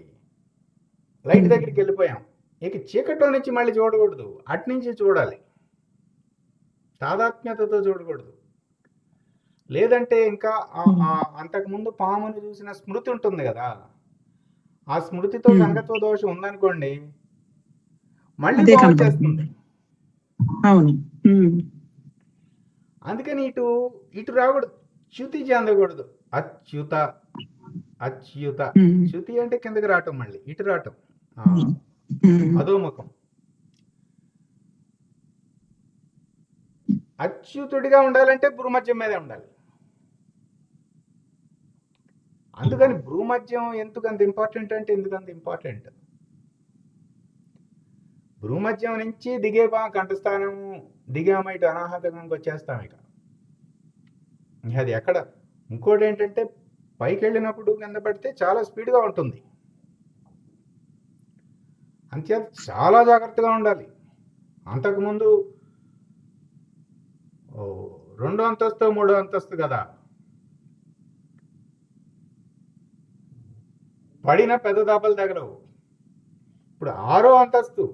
లైట్ దగ్గరికి వెళ్ళిపోయాం. ఇక చీకట్లో నుంచి మళ్ళీ చూడకూడదు, అటు నుంచి చూడాలి, తాదాత్మ్యతతో చూడకూడదు. లేదంటే ఇంకా అంతకుముందు పామును చూసిన స్మృతి ఉంటుంది కదా, ఆ స్మృతితో సంగత్వ దోషం ఉందనుకోండి, మళ్ళీ పాము చేస్తుంది. అవును. అందుకని ఇటు రాకూడదు, చ్యుతి చెందకూడదు. అచ్యుత, చ్యుతి అంటే కిందకి రావటం, మళ్ళీ ఇటు రావటం. అధోముఖం. అచ్యుతుడిగా ఉండాలంటే భూమధ్యం మీదే ఉండాలి. అందుకని భూమధ్యం ఎందుకంత ఇంపార్టెంట్ అంటే ఎందుకంత ఇంపార్టెంట్, భూమధ్యం నుంచి దిగేపా కంఠస్థానము దిగామ ఇటు అనాహతంగా వచ్చేస్తాం. ఇక అది ఎక్కడ. ఇంకోటి ఏంటంటే పైకి వెళ్ళినప్పుడు కింద పడితే చాలా స్పీడ్గా ఉంటుంది. అంతే చాలా జాగ్రత్తగా ఉండాలి. అంతకుముందు 2వ అంతస్తు 3వ అంతస్తు కదా, పడిన పెద్ద దెబ్బలు తగలవు. ఇప్పుడు 6వ అంతస్తు,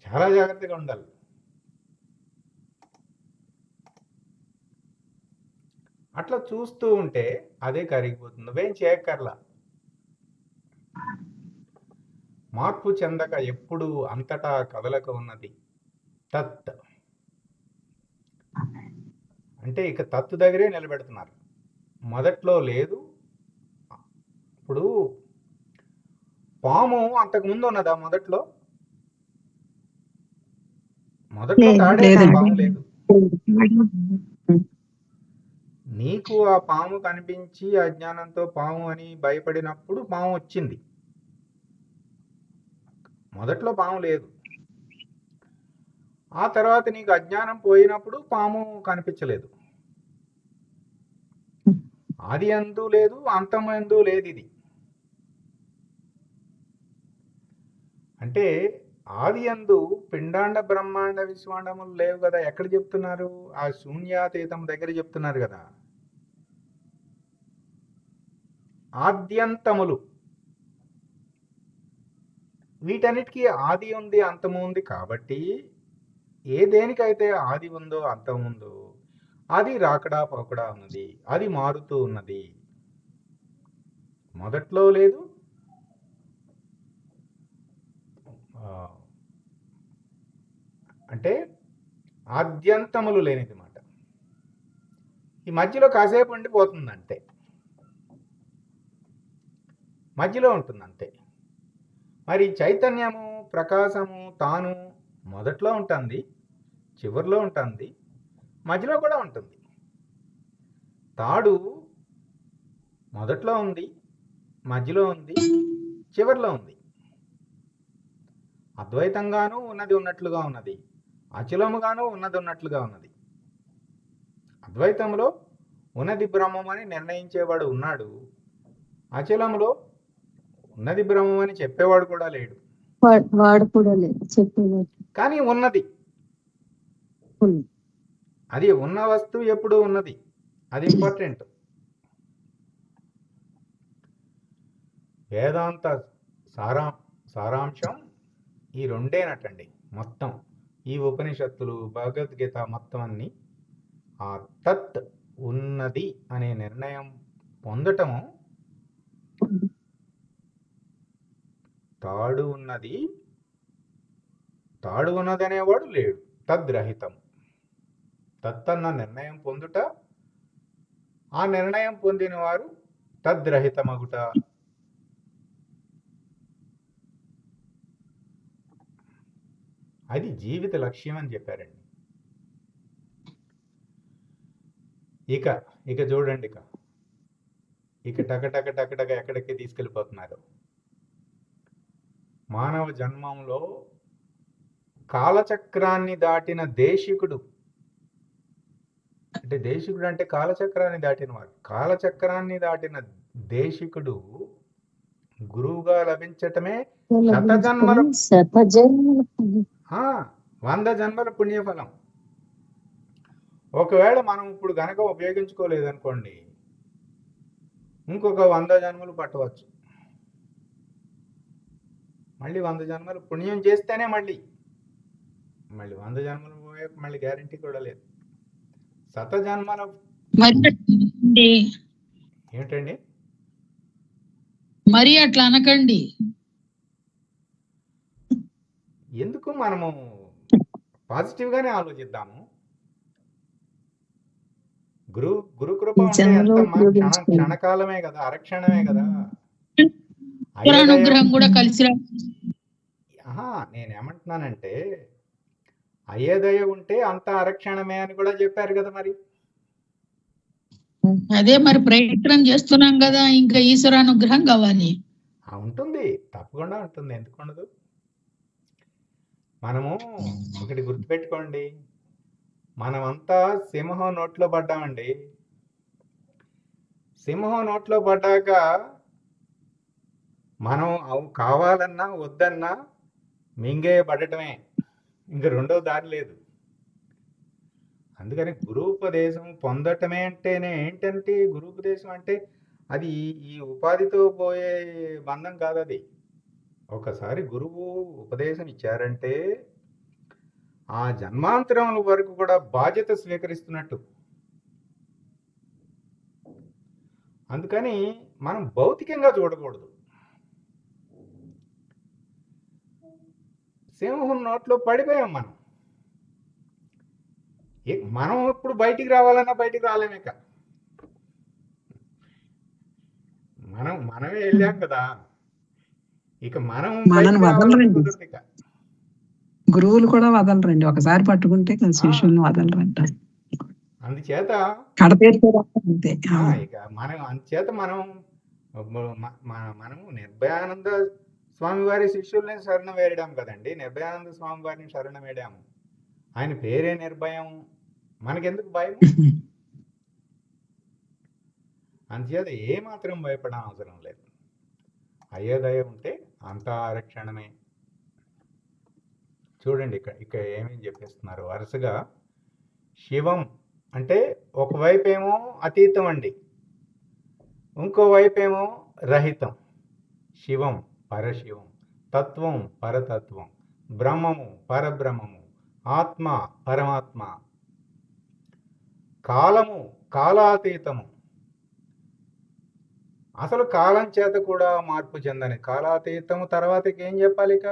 చాలా జాగ్రత్తగా ఉండాలి. అట్లా చూస్తూ ఉంటే అదే కరిగిపోతుంది. నువ్వేం చేయక్కర్లా. మార్పు చెందక ఎప్పుడు అంతటా కదలక ఉన్నది తత్. అంటే ఇక తత్తు దగ్గరే నిలబెడుతున్నారు. మొదట్లో లేదు. ఇప్పుడు పాము అంతకుముందు ఉన్నదా మొదట్లో? మొదట్లో తాడే పాము లేదు. నీకు ఆ పాము కనిపించి అజ్ఞానంతో పాము అని భయపడినప్పుడు పాము వచ్చింది. మొదట్లో పాము లేదు. ఆ తర్వాత నీకు అజ్ఞానం పోయినప్పుడు పాము కనిపించలేదు. ఆది యందు లేదు, అంతమందు లేదు. ఇది అంటే ఆది యందు పిండాండ బ్రహ్మాండ విశ్వాండములు లేవు కదా. ఎక్కడ చెప్తున్నారు? ఆ శూన్యాతీతం దగ్గర చెప్తున్నారు కదా. ఆద్యంతములు, వీటన్నిటికీ ఆది ఉంది, అంతము ఉంది. కాబట్టి ఏ దేనికైతే ఆది ఉందో అంతం ఉందో అది రాకడా పోకడా ఉన్నది, అది మారుతూ ఉన్నది. మొదట్లో లేదు, అంటే ఆద్యంతములు లేనిది మాట. ఈ మధ్యలో కాసేపు ఉండిపోతుంది అంతే, మధ్యలో ఉంటుంది అంతే. మరి చైతన్యము, ప్రకాశము, తాను మొదట్లో ఉంటుంది, చివరిలో ఉంటుంది, మధ్యలో కూడా ఉంటుంది. తాడు మొదట్లో ఉంది, మధ్యలో ఉంది, చివరిలో ఉంది. అద్వైతంగాను ఉన్నది ఉన్నట్లుగా ఉన్నది, అచలముగాను ఉన్నది ఉన్నట్లుగా ఉన్నది. అద్వైతంలో ఉన్నది బ్రహ్మం అని నిర్ణయించేవాడు ఉన్నాడు, అచలములో ఉన్నది బ్రహ్మం అని చెప్పేవాడు కూడా లేడు. వాడు కూడా లేదు చెప్పేవాడు, కానీ ఉన్నది. అది ఉన్న వస్తువు ఎప్పుడు ఉన్నది, అది ఇంపార్టెంట్. వేదాంత సారాంశం ఈ రెండేనటండి. మొత్తం ఈ ఉపనిషత్తులు, భగవద్గీత మొత్తం అన్ని ఆ తత్ ఉన్నది అనే నిర్ణయం పొందటము. తాడు ఉన్నది, తాడు ఉన్నది అనేవాడు లేడు, తద్రహితం. తత్తన్న నిర్ణయం పొందుట, ఆ నిర్ణయం పొందిన వారు తద్రహితమగుట. అది జీవిత లక్ష్యం అని చెప్పారండి. ఇక చూడండి, ఇక టక ఎక్కడికి తీసుకెళ్ళిపోతున్నారు. మానవ జన్మంలో కాలచక్రాన్ని దాటిన దేశికుడు, అంటే దేశికుడు అంటే కాలచక్రాన్ని దాటిన వాడు. కాలచక్రాన్ని దాటిన దేశికుడు గురువుగా లభించటమే 100 జన్మల పుణ్యఫలం. ఒకవేళ మనం ఇప్పుడు గనక ఉపయోగించుకోలేదనుకోండి, ఇంకొక 100 జన్మలు పట్టవచ్చు. మళ్ళీ 100 జన్మలు పుణ్యం చేస్తేనే మళ్ళీ 100 జన్మలు మళ్ళీ గ్యారంటీ కూడా లేదు. 100 జన్మల ఏమిటండి? మరి అట్లా అనకండి. ఎందుకు మనము పాజిటివ్ గానే ఆలోచిద్దాము. గురు గురుకృప ఈ ఉంటే జన్మలో ఎంతమ్మా, ఉపయోగించుకోండి. క్షణకాలమే కదా, అరక్షణమే కదా. ఈశ్వర అయ్యోదయ అనుగ్రహం కూడా కలిసి నేనేమంటున్నానంటే అయ్యోదయ ఉంటే అంత అరక్షణమే అని కూడా చెప్పారు కదా మరి. అదే మరి ప్రయత్నం చేస్తున్నాం కదా, ఇంకా ఈశ్వర అనుగ్రహం కావాలి. ఉంటుంది, తప్పకుండా ఉంటుంది, ఎందుకు ఉండదు. మనము ఒకటి గుర్తుపెట్టుకోండి, మనమంతా సింహం నోట్లో పడ్డామండి. సింహం నోట్లో పడ్డాక మనం అవి కావాలన్నా వద్దన్నా మింగేయబడటమే, ఇంక రెండో దారి లేదు. అందుకని గురూపదేశం పొందటమే అంటేనే ఏంటంటే, గురూపదేశం అంటే అది ఈ ఉపాధితో పోయే బంధం కాదు. అది ఒకసారి గురువు ఉపదేశం ఇచ్చారంటే ఆ జన్మాంతరముల వరకు కూడా బాధ్యత స్వీకరిస్తున్నట్టు. అందుకని మనం భౌతికంగా చూడకూడదు. సింహం నోట్లో పడిపోయాం మనం. మనం ఇప్పుడు బయటికి రావాలన్నా బయటికి రాలేమిక. మనమే వెళ్ళాం కదా, ఇక మనం మనల్ని బయటికి రావాలంటే వదలరండి, కుదరదు ఇక. గురువులు కూడా వదలరండి, ఒకసారి పట్టుకుంటే శిష్యుల్ని వదలరంట. అందుచేత కడతీర్చేదాకా అంతే. ఇక అందుచేత మనము నిర్భయానంద స్వామి వారి శిష్యుల్ని శరణం వేయడాం కదండి. నిర్భయానంద స్వామి వారిని శరణం వేడాము. ఆయన పేరే నిర్భయం, మనకెందుకు భయం? అందుచేత ఏమాత్రం భయపడడం అవసరం లేదు. అయ్యోదయ ఉంటే అంతా ఆరక్షణమే. చూడండి ఇక్కడ ఏమేమి చెప్పేస్తున్నారు వరుసగా. శివం అంటే ఒకవైపేమో అతీతం అండి, ఇంకోవైపేమో రహితం. శివం పరశివం, తత్వం పరతత్వం, బ్రహ్మము పరబ్రహ్మము, ఆత్మ పరమాత్మ, కాలము కాలాతీతము. అసలు కాలం చేత కూడా మార్పు చెందని కాలాతీతము తర్వాతకి ఏం చెప్పాలి? ఇక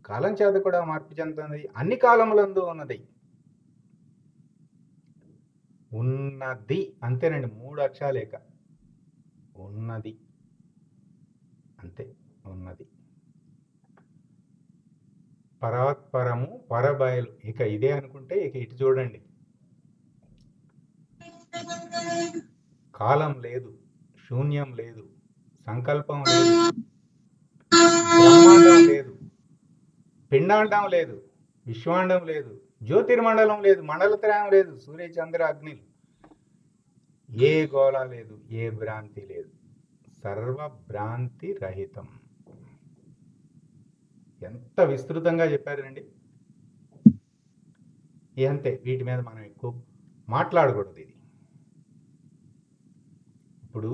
కాలం చేత కూడా మార్పు చెందుతుంది, అన్ని కాలములందు ఉన్నది. ఉన్నది అంతేనండి, 3 అక్షరాలేక ఉన్నది అంతే. ఉన్నది పరాత్పరము పరబయలు. ఇక ఇదే అనుకుంటే ఇక ఇటు చూడండి, కాలం లేదు, శూన్యం లేదు, సంకల్పం లేదు, బ్రహ్మాండం లేదు, పిండాండం లేదు, విశ్వాండం లేదు, జ్యోతిర్మండలం లేదు, మండలత్రయం లేదు, సూర్య చంద్ర అగ్నిలు, ఏ గోళ లేదు, ఏ భ్రాంతి లేదు, సర్వ భ్రాంతి రహితం. ఎంత విస్తృతంగా చెప్పారండి. అంతే, వీటి మీద మనం ఎక్కువ మాట్లాడకూడదు. ఇది ఇప్పుడు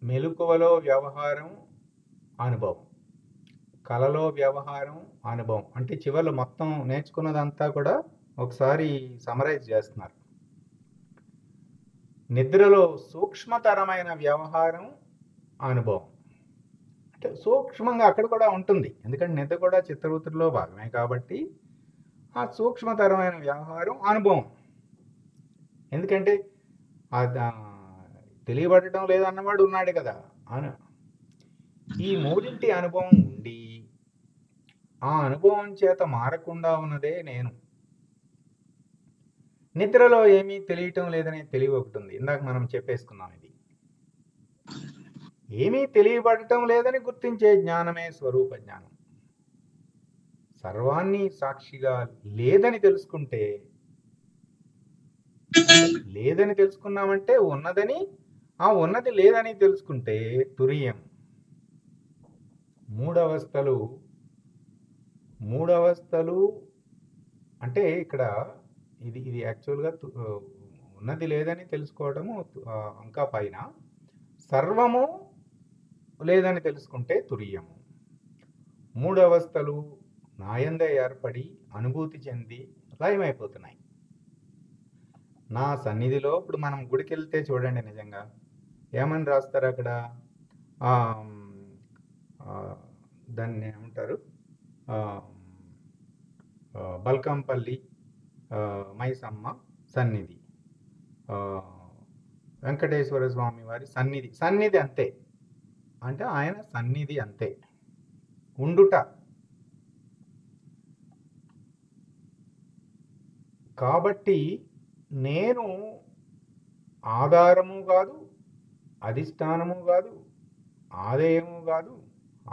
మెలకువలో వ్యవహారం అనుభవం, కళలో వ్యవహారం అనుభవం. అంటే చివరిలో మొత్తం నేర్చుకున్నదంతా కూడా ఒకసారి సమరైజ్ చేస్తున్నారు. నిద్రలో సూక్ష్మతరమైన వ్యవహారం అనుభవం. అంటే సూక్ష్మంగా అక్కడ కూడా ఉంటుంది, ఎందుకంటే నిద్ర కూడా చిత్తవృత్తిలో భాగమే కాబట్టి ఆ సూక్ష్మతరమైన వ్యవహారం అనుభవం. ఎందుకంటే తెలియబడటం లేదన్నవాడు ఉన్నాడు కదా. ఈ మూడింటి అనుభవం ఉండి ఆ అనుభవం చేత మారకుండా ఉన్నదే నేను. నిద్రలో ఏమీ తెలియటం లేదనే తెలివి ఒకటి ఉంది, ఇందాక మనం చెప్పేసుకున్నాం. ఇది ఏమీ తెలియబడటం లేదని గుర్తించే జ్ఞానమే స్వరూప జ్ఞానం. సర్వాన్ని సాక్షిగా లేదని తెలుసుకుంటే, లేదని తెలుసుకున్నామంటే ఉన్నదని, ఆ ఉన్నది లేదని తెలుసుకుంటే తురియం. మూడవస్థలు అంటే ఇక్కడ ఇది యాక్చువల్గా ఉన్నది లేదని తెలుసుకోవడము ఇంకా పైన, సర్వము లేదని తెలుసుకుంటే తురియము. 3 అవస్థలు నాయందే ఏర్పడి అనుభూతి చెంది లయమైపోతున్నాయి. నా సన్నిధిలో ఇప్పుడు మనం గుడికి వెళ్తే చూడండి, నిజంగా ఏమని రాస్తారు అక్కడ? దాన్ని ఏమంటారు? బల్కంపల్లి మైసమ్మ సన్నిధి, ఆ, వెంకటేశ్వర స్వామి వారి సన్నిధి. సన్నిధి అంతే, అంటే ఆయన సన్నిధి అంతే, ఉండుట. కాబట్టి నేను ఆధారము కాదు, అధిష్టానము కాదు, ఆదాయము కాదు,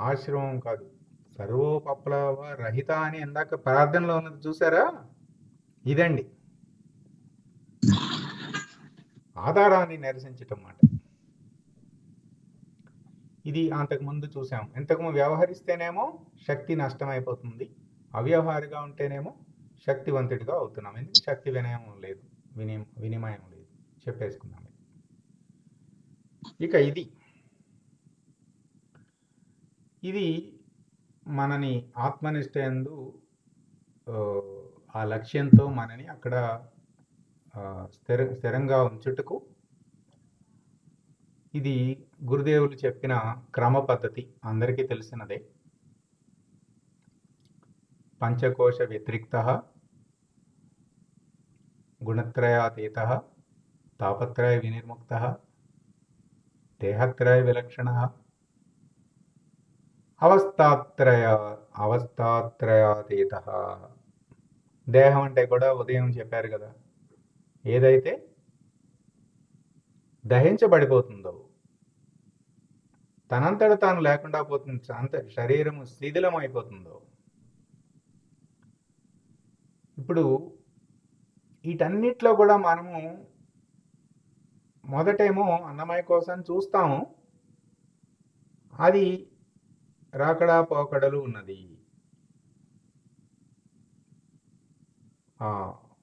ఆశ్రమం కాదు, సర్వోపప్లవ రహిత అని ఇందాక ప్రార్థనలో ఉన్నది చూసారా? ఇదండి ఆధారాన్ని నిరసించటం మాట. ఇది అంతకుముందు చూసాం. ఇంతకు వ్యవహరిస్తేనేమో శక్తి నష్టమైపోతుంది, అవ్యవహారిగా ఉంటేనేమో శక్తివంతుడిగా అవుతున్నాం. ఎందుకు? శక్తి వినయం లేదు, వినిమయం లేదు, చెప్పేసుకున్నాం. ఇక ఇది మనని ఆత్మనిష్ట యందు ఆ లక్ష్యంతో మనని అక్కడ స్థిరంగా ఉంచుటకు ఇది గురుదేవులు చెప్పిన క్రమ పద్ధతి, అందరికీ తెలిసినదే. పంచకోశ వ్యతిరిక్త, గుణత్రయాతీత, తాపత్రయ వినిర్ముక్త, దేహత్రయ విలక్షణ, అవస్థాత్రయాతీత. దేహం అంటే కూడా ఉదయం చెప్పారు కదా, ఏదైతే దహించబడిపోతుందో, తనంతట తాను లేకుండా పోతుంది, అంత శరీరము శిథిలం అయిపోతుందో. ఇప్పుడు వీటన్నిటిలో కూడా మనము మొదటేమో అన్నమయ కోసం చూస్తాము, అది రాకడా పోకడలు ఉన్నది,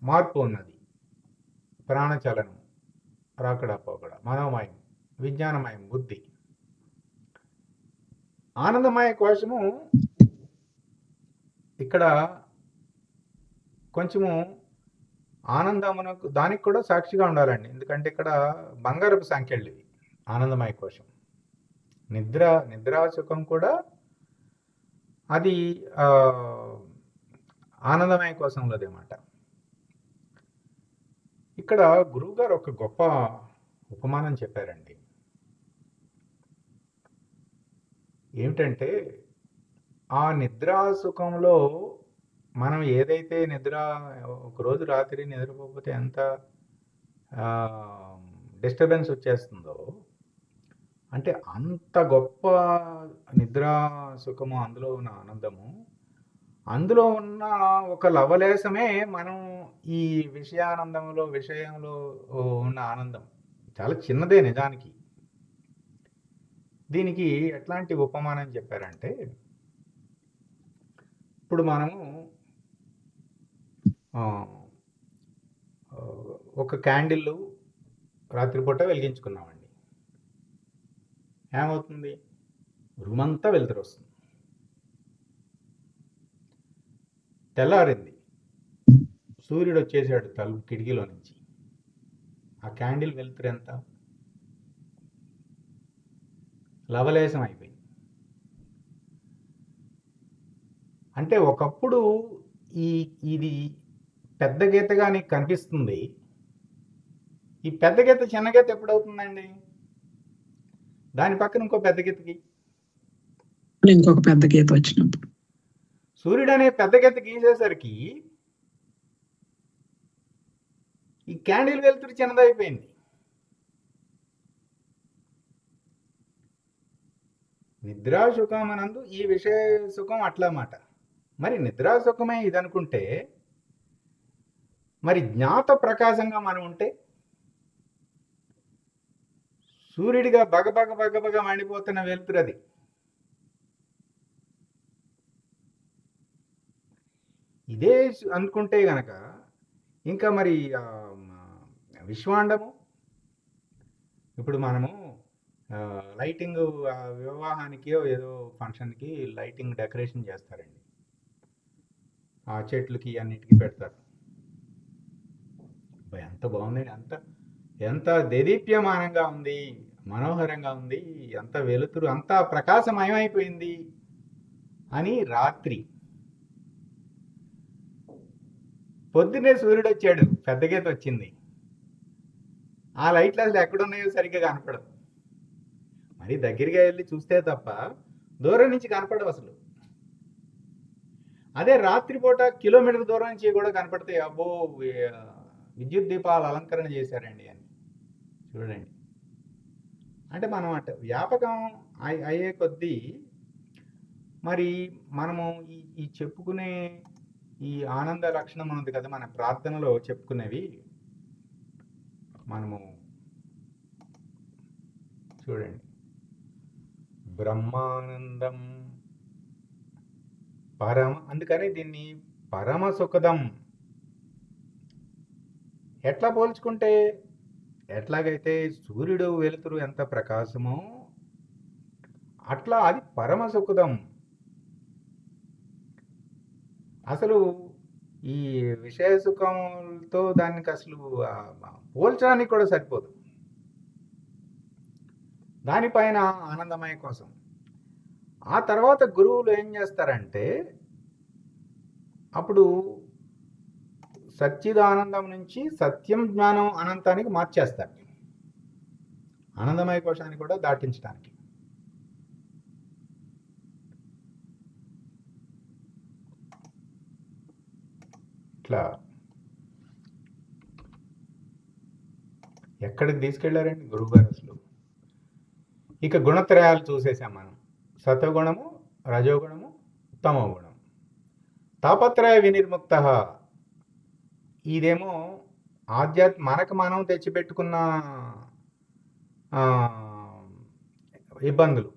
మార్పు ఉన్నది, ప్రాణచలనం, రాకడా పోకడ, మనోమయం, విజ్ఞానమయం, బుద్ధి. ఆనందమయ కోశము ఇక్కడ కొంచెము ఆనందమునకు దానికి కూడా సాక్షిగా ఉండాలండి. ఎందుకంటే ఇక్కడ బంగారపు సంఖ్యలు ఇవి. ఆనందమయ కోశం, నిద్రాసుఖం కూడా అది ఆనందమయ కోశంలోదేమాట. ఇక్కడ గురువుగారు ఒక గొప్ప ఉపమానం చెప్పారండి. ఏమిటంటే, ఆ నిద్రాసుఖంలో మనం ఏదైతే ఒకరోజు రాత్రి నిద్రపోతే ఎంత డిస్టర్బెన్స్ వచ్చేస్తుందో, అంటే అంత గొప్ప నిద్రా సుఖము, అందులో ఉన్న ఆనందము, అందులో ఉన్న ఒక లవలేశమే మనం ఈ విషయంలో ఉన్న ఆనందం. చాలా చిన్నదే నిజానికి. దీనికి ఎట్లాంటి ఉపమానం చెప్పారంటే, ఇప్పుడు మనము ఒక క్యాండిల్ రాత్రిపూట వెలిగించుకున్నామండి. ఏమవుతుంది? రూమ్ అంతా వెలుతురు వస్తుంది. తెల్లారింది, సూర్యుడు వచ్చేసాడు కిటికీలో నుంచి. ఆ క్యాండిల్ వెలుతురు ఎంత? లవలేశం అయిపోయింది. అంటే ఒకప్పుడు ఇది పెద్ద గీతగా నీకు కనిపిస్తుంది. ఈ పెద్ద గీత చిన్న గీత ఎప్పుడవుతుందండి? దాని పక్కన ఇంకో పెద్ద గీతకి ఇంకొక పెద్ద గీత వచ్చినప్పుడు, సూర్యుడు అనే పెద్ద గీత గీసేసరికి ఈ క్యాండిల్ వెలుతురు చిన్నదైపోయింది. నిద్రా సుఖం అనందు ఈ విషయ సుఖం అట్లా మాట. మరి నిద్రా సుఖమే ఇదనుకుంటే, మరి జ్ఞాత ప్రకాశంగా మనం ఉంటే, సూర్యుడిగా బగబగ మండిపోతున్న వెలుతురు అది. ఇదే అనుకుంటే గనక ఇంకా మరి విశ్వాండము, ఇప్పుడు మనము లైటింగ్ వివాహానికి ఏదో ఫంక్షన్కి లైటింగ్ డెకరేషన్ చేస్తారండి. ఆ చెట్లకి అన్నిటికీ పెడతారు. ఎంత బాగుంది, ఎంత దేదీప్యమానంగా ఉంది, మనోహరంగా ఉంది, ఎంత వెలుతురు, అంత ప్రకాశమయమైపోయింది అని రాత్రి పొద్దున్నే సూర్యుడు వచ్చాడు, పెద్ద గీత వచ్చింది. ఆ లైట్లు అసలు ఎక్కడున్నాయో సరిగ్గా కనపడదు. మరి దగ్గరగా వెళ్ళి చూస్తే తప్ప దూరం నుంచి కనపడవు అసలు. అదే రాత్రిపూట కిలోమీటర్ దూరం నుంచి కూడా కనపడతాయి. అబ్బో, విద్యుత్ దీపాలు అలంకరణ చేశారండి అని. చూడండి, అంటే మనం అంటే వ్యాపకం అయ్యే కొద్దీ మరి మనము ఈ చెప్పుకునే ఈ ఆనంద లక్షణం ఉంది కదా, మన ప్రార్థనలో చెప్పుకునేవి మనము చూడండి. బ్రహ్మానందం అందుకని దీన్ని పరమ సుఖదం. ఎట్లా పోల్చుకుంటే, ఎట్లాగైతే సూర్యుడు వెలుతురు ఎంత ప్రకాశమో అట్లా అది పరమ సుఖదం. అసలు ఈ విషయ సుఖంతో దానికి అసలు పోల్చడానికి కూడా సరిపోదు. దానిపైన ఆనందమయ కోసం ఆ తర్వాత గురువులు ఏం చేస్తారంటే, అప్పుడు సచ్చిదానందం నుంచి సత్యం జ్ఞానం అనంతానికి మార్చేస్తారు, ఆనందమయ కోశాన్ని కూడా దాటించడానికి. ఇట్లా ఎక్కడికి తీసుకెళ్లారండి గురువుగారు అసలు. ఇక గుణత్రయాలు చూసేసాం మనం. సత్వగుణము, రజోగుణము, తమోగుణం. తాపత్రయ వినిర్ముక్త. ఇదేమో మనకు మనం తెచ్చిపెట్టుకున్న ఇబ్బందులు,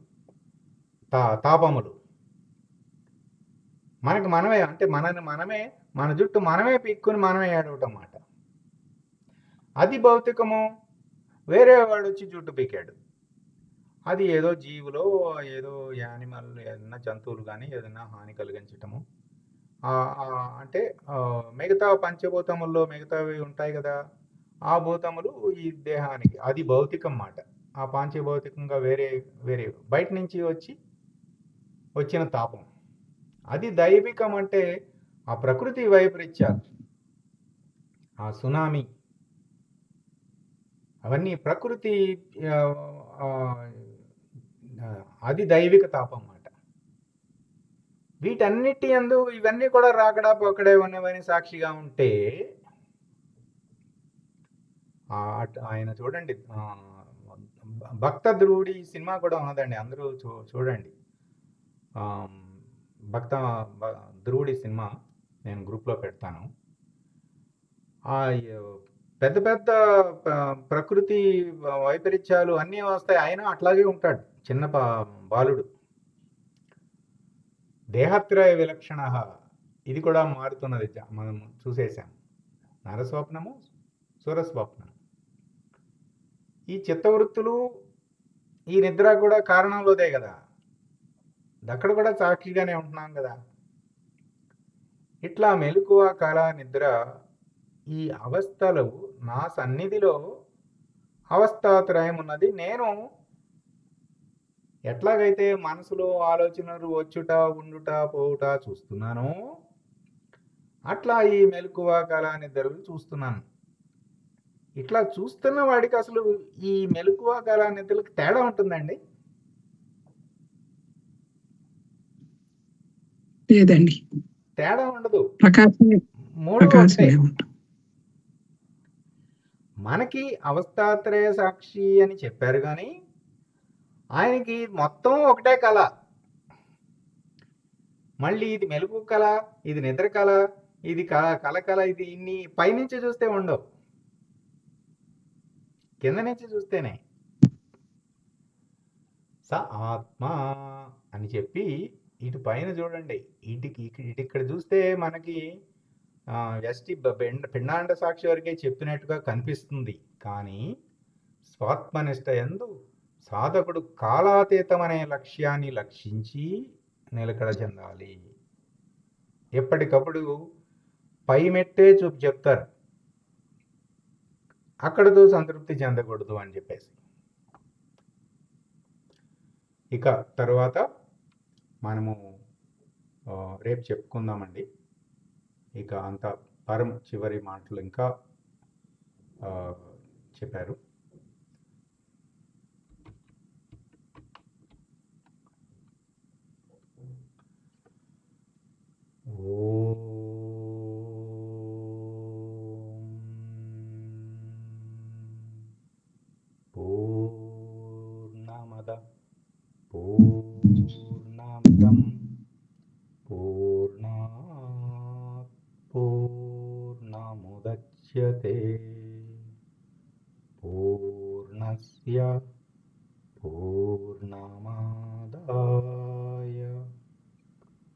తాపములు. మనకు మనమే, అంటే మన జుట్టు మనమే పీక్కుని మనమే ఏడవటం మాట. అది భౌతికము, వేరే వాడు వచ్చి జుట్టు పీకాడు. అది ఏదో జీవులో, ఏదో యానిమల్, ఏదైనా జంతువులు కానీ ఏదైనా హాని కలిగించటము. అంటే మిగతా పంచభూతముల్లో మిగతావి ఉంటాయి కదా, ఆ భూతములు ఈ దేహానికి, అది భౌతికం మాట. ఆ పాంచభౌతికంగా వేరే వేరే బయట నుంచి వచ్చిన తాపం. అది దైవికం, అంటే ఆ ప్రకృతి వైపరీత్యాలు, ఆ సునామీ, అవన్నీ ప్రకృతి, అది దైవిక తాపం అన్నమాట. వీటన్నిటి యందు ఇవన్నీ కూడా రాకడా పోకడే ఉన్నవని సాక్షిగా ఉంటే ఆయన చూడండి, భక్త ధ్రువుడి సినిమా కూడా ఉన్నదండి, అందరూ చూడండి. భక్త ధ్రువుడి సినిమా నేను గ్రూప్లో పెడతాను. పెద్ద పెద్ద ప్రకృతి వైపరీత్యాలు అన్నీ వస్తాయి, ఆయన అట్లాగే ఉంటాడు, చిన్న బాలుడు. దేహత్రయ విలక్షణ, ఇది కూడా మారుతున్నది, మనం చూసేసాం. నరస్వప్నము, సురస్వప్నం. ఈ చిత్తవృత్తులు, ఈ నిద్ర కూడా కారణంలోదే కదా, అక్కడ కూడా సాక్షిగానే ఉంటున్నాం కదా. ఇట్లా మెలకువ, కళ, నిద్ర, ఈ అవస్థలు నా సన్నిధిలో అవస్థాత్రయం ఉన్నది. నేను ఎట్లాగైతే మనసులో ఆలోచనలు వచ్చుట, ఉండుట, పోవుట చూస్తున్నానో అట్లా ఈ మెలకువ, కళ, నిద్రలు చూస్తున్నాను. ఇట్లా చూస్తున్న వాడికి అసలు ఈ మెలకువ, కళ, నిద్రలకు తేడా ఉంటుందండి? లేదండి, తేడా ఉండదు. మూడు ప్రకాశమే ఉంటాయి. మనకి అవస్థాత్రయ సాక్షి అని చెప్పారు కానీ ఆయనకి మొత్తం ఒకటే కళ. మళ్ళీ ఇది మెలకు కళ, ఇది నిద్ర కళ, ఇది కళ, ఇది ఇన్ని పైనుంచి చూస్తే ఉండవు, కింద నుంచి చూస్తేనే. స ఆత్మ అని చెప్పి ఇటు పైన చూడండి, ఇక్కడ చూస్తే మనకి ఎస్టి పిండాండ సాక్షి వరకే చెప్పినట్టుగా కనిపిస్తుంది. కానీ స్వాత్మనిష్ట యందు సాధకుడు కాలాతీతమనే లక్ష్యాన్ని లక్షించి నిలకడ చెందాలి. ఎప్పటికప్పుడు పై మెట్టే చెప్తారు, అక్కడతో సంతృప్తి చెందకూడదు అని చెప్పేసి. ఇక తరువాత మనము రేపు చెప్పుకుందామండి. ఇక అంతా పరం చివరి మాటలు ఇంకా చెప్పారు. పూర్ణమద పూర్ణమిదం పూర్ణాత్ పూర్ణముదచ్యతే పూర్ణస్య పూర్ణమాదాయ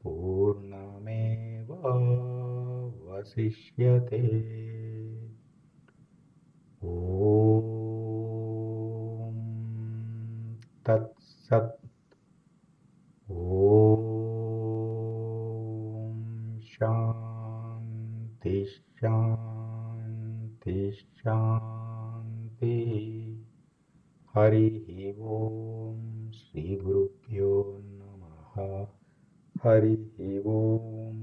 పూర్ణమేవావశిష్యతే. ఓం తత్సత్. ఓం శాంతి శాంతి శాంతి. హరి ఓం. శ్రీ గురుభ్యో నమః. హరి ఓం.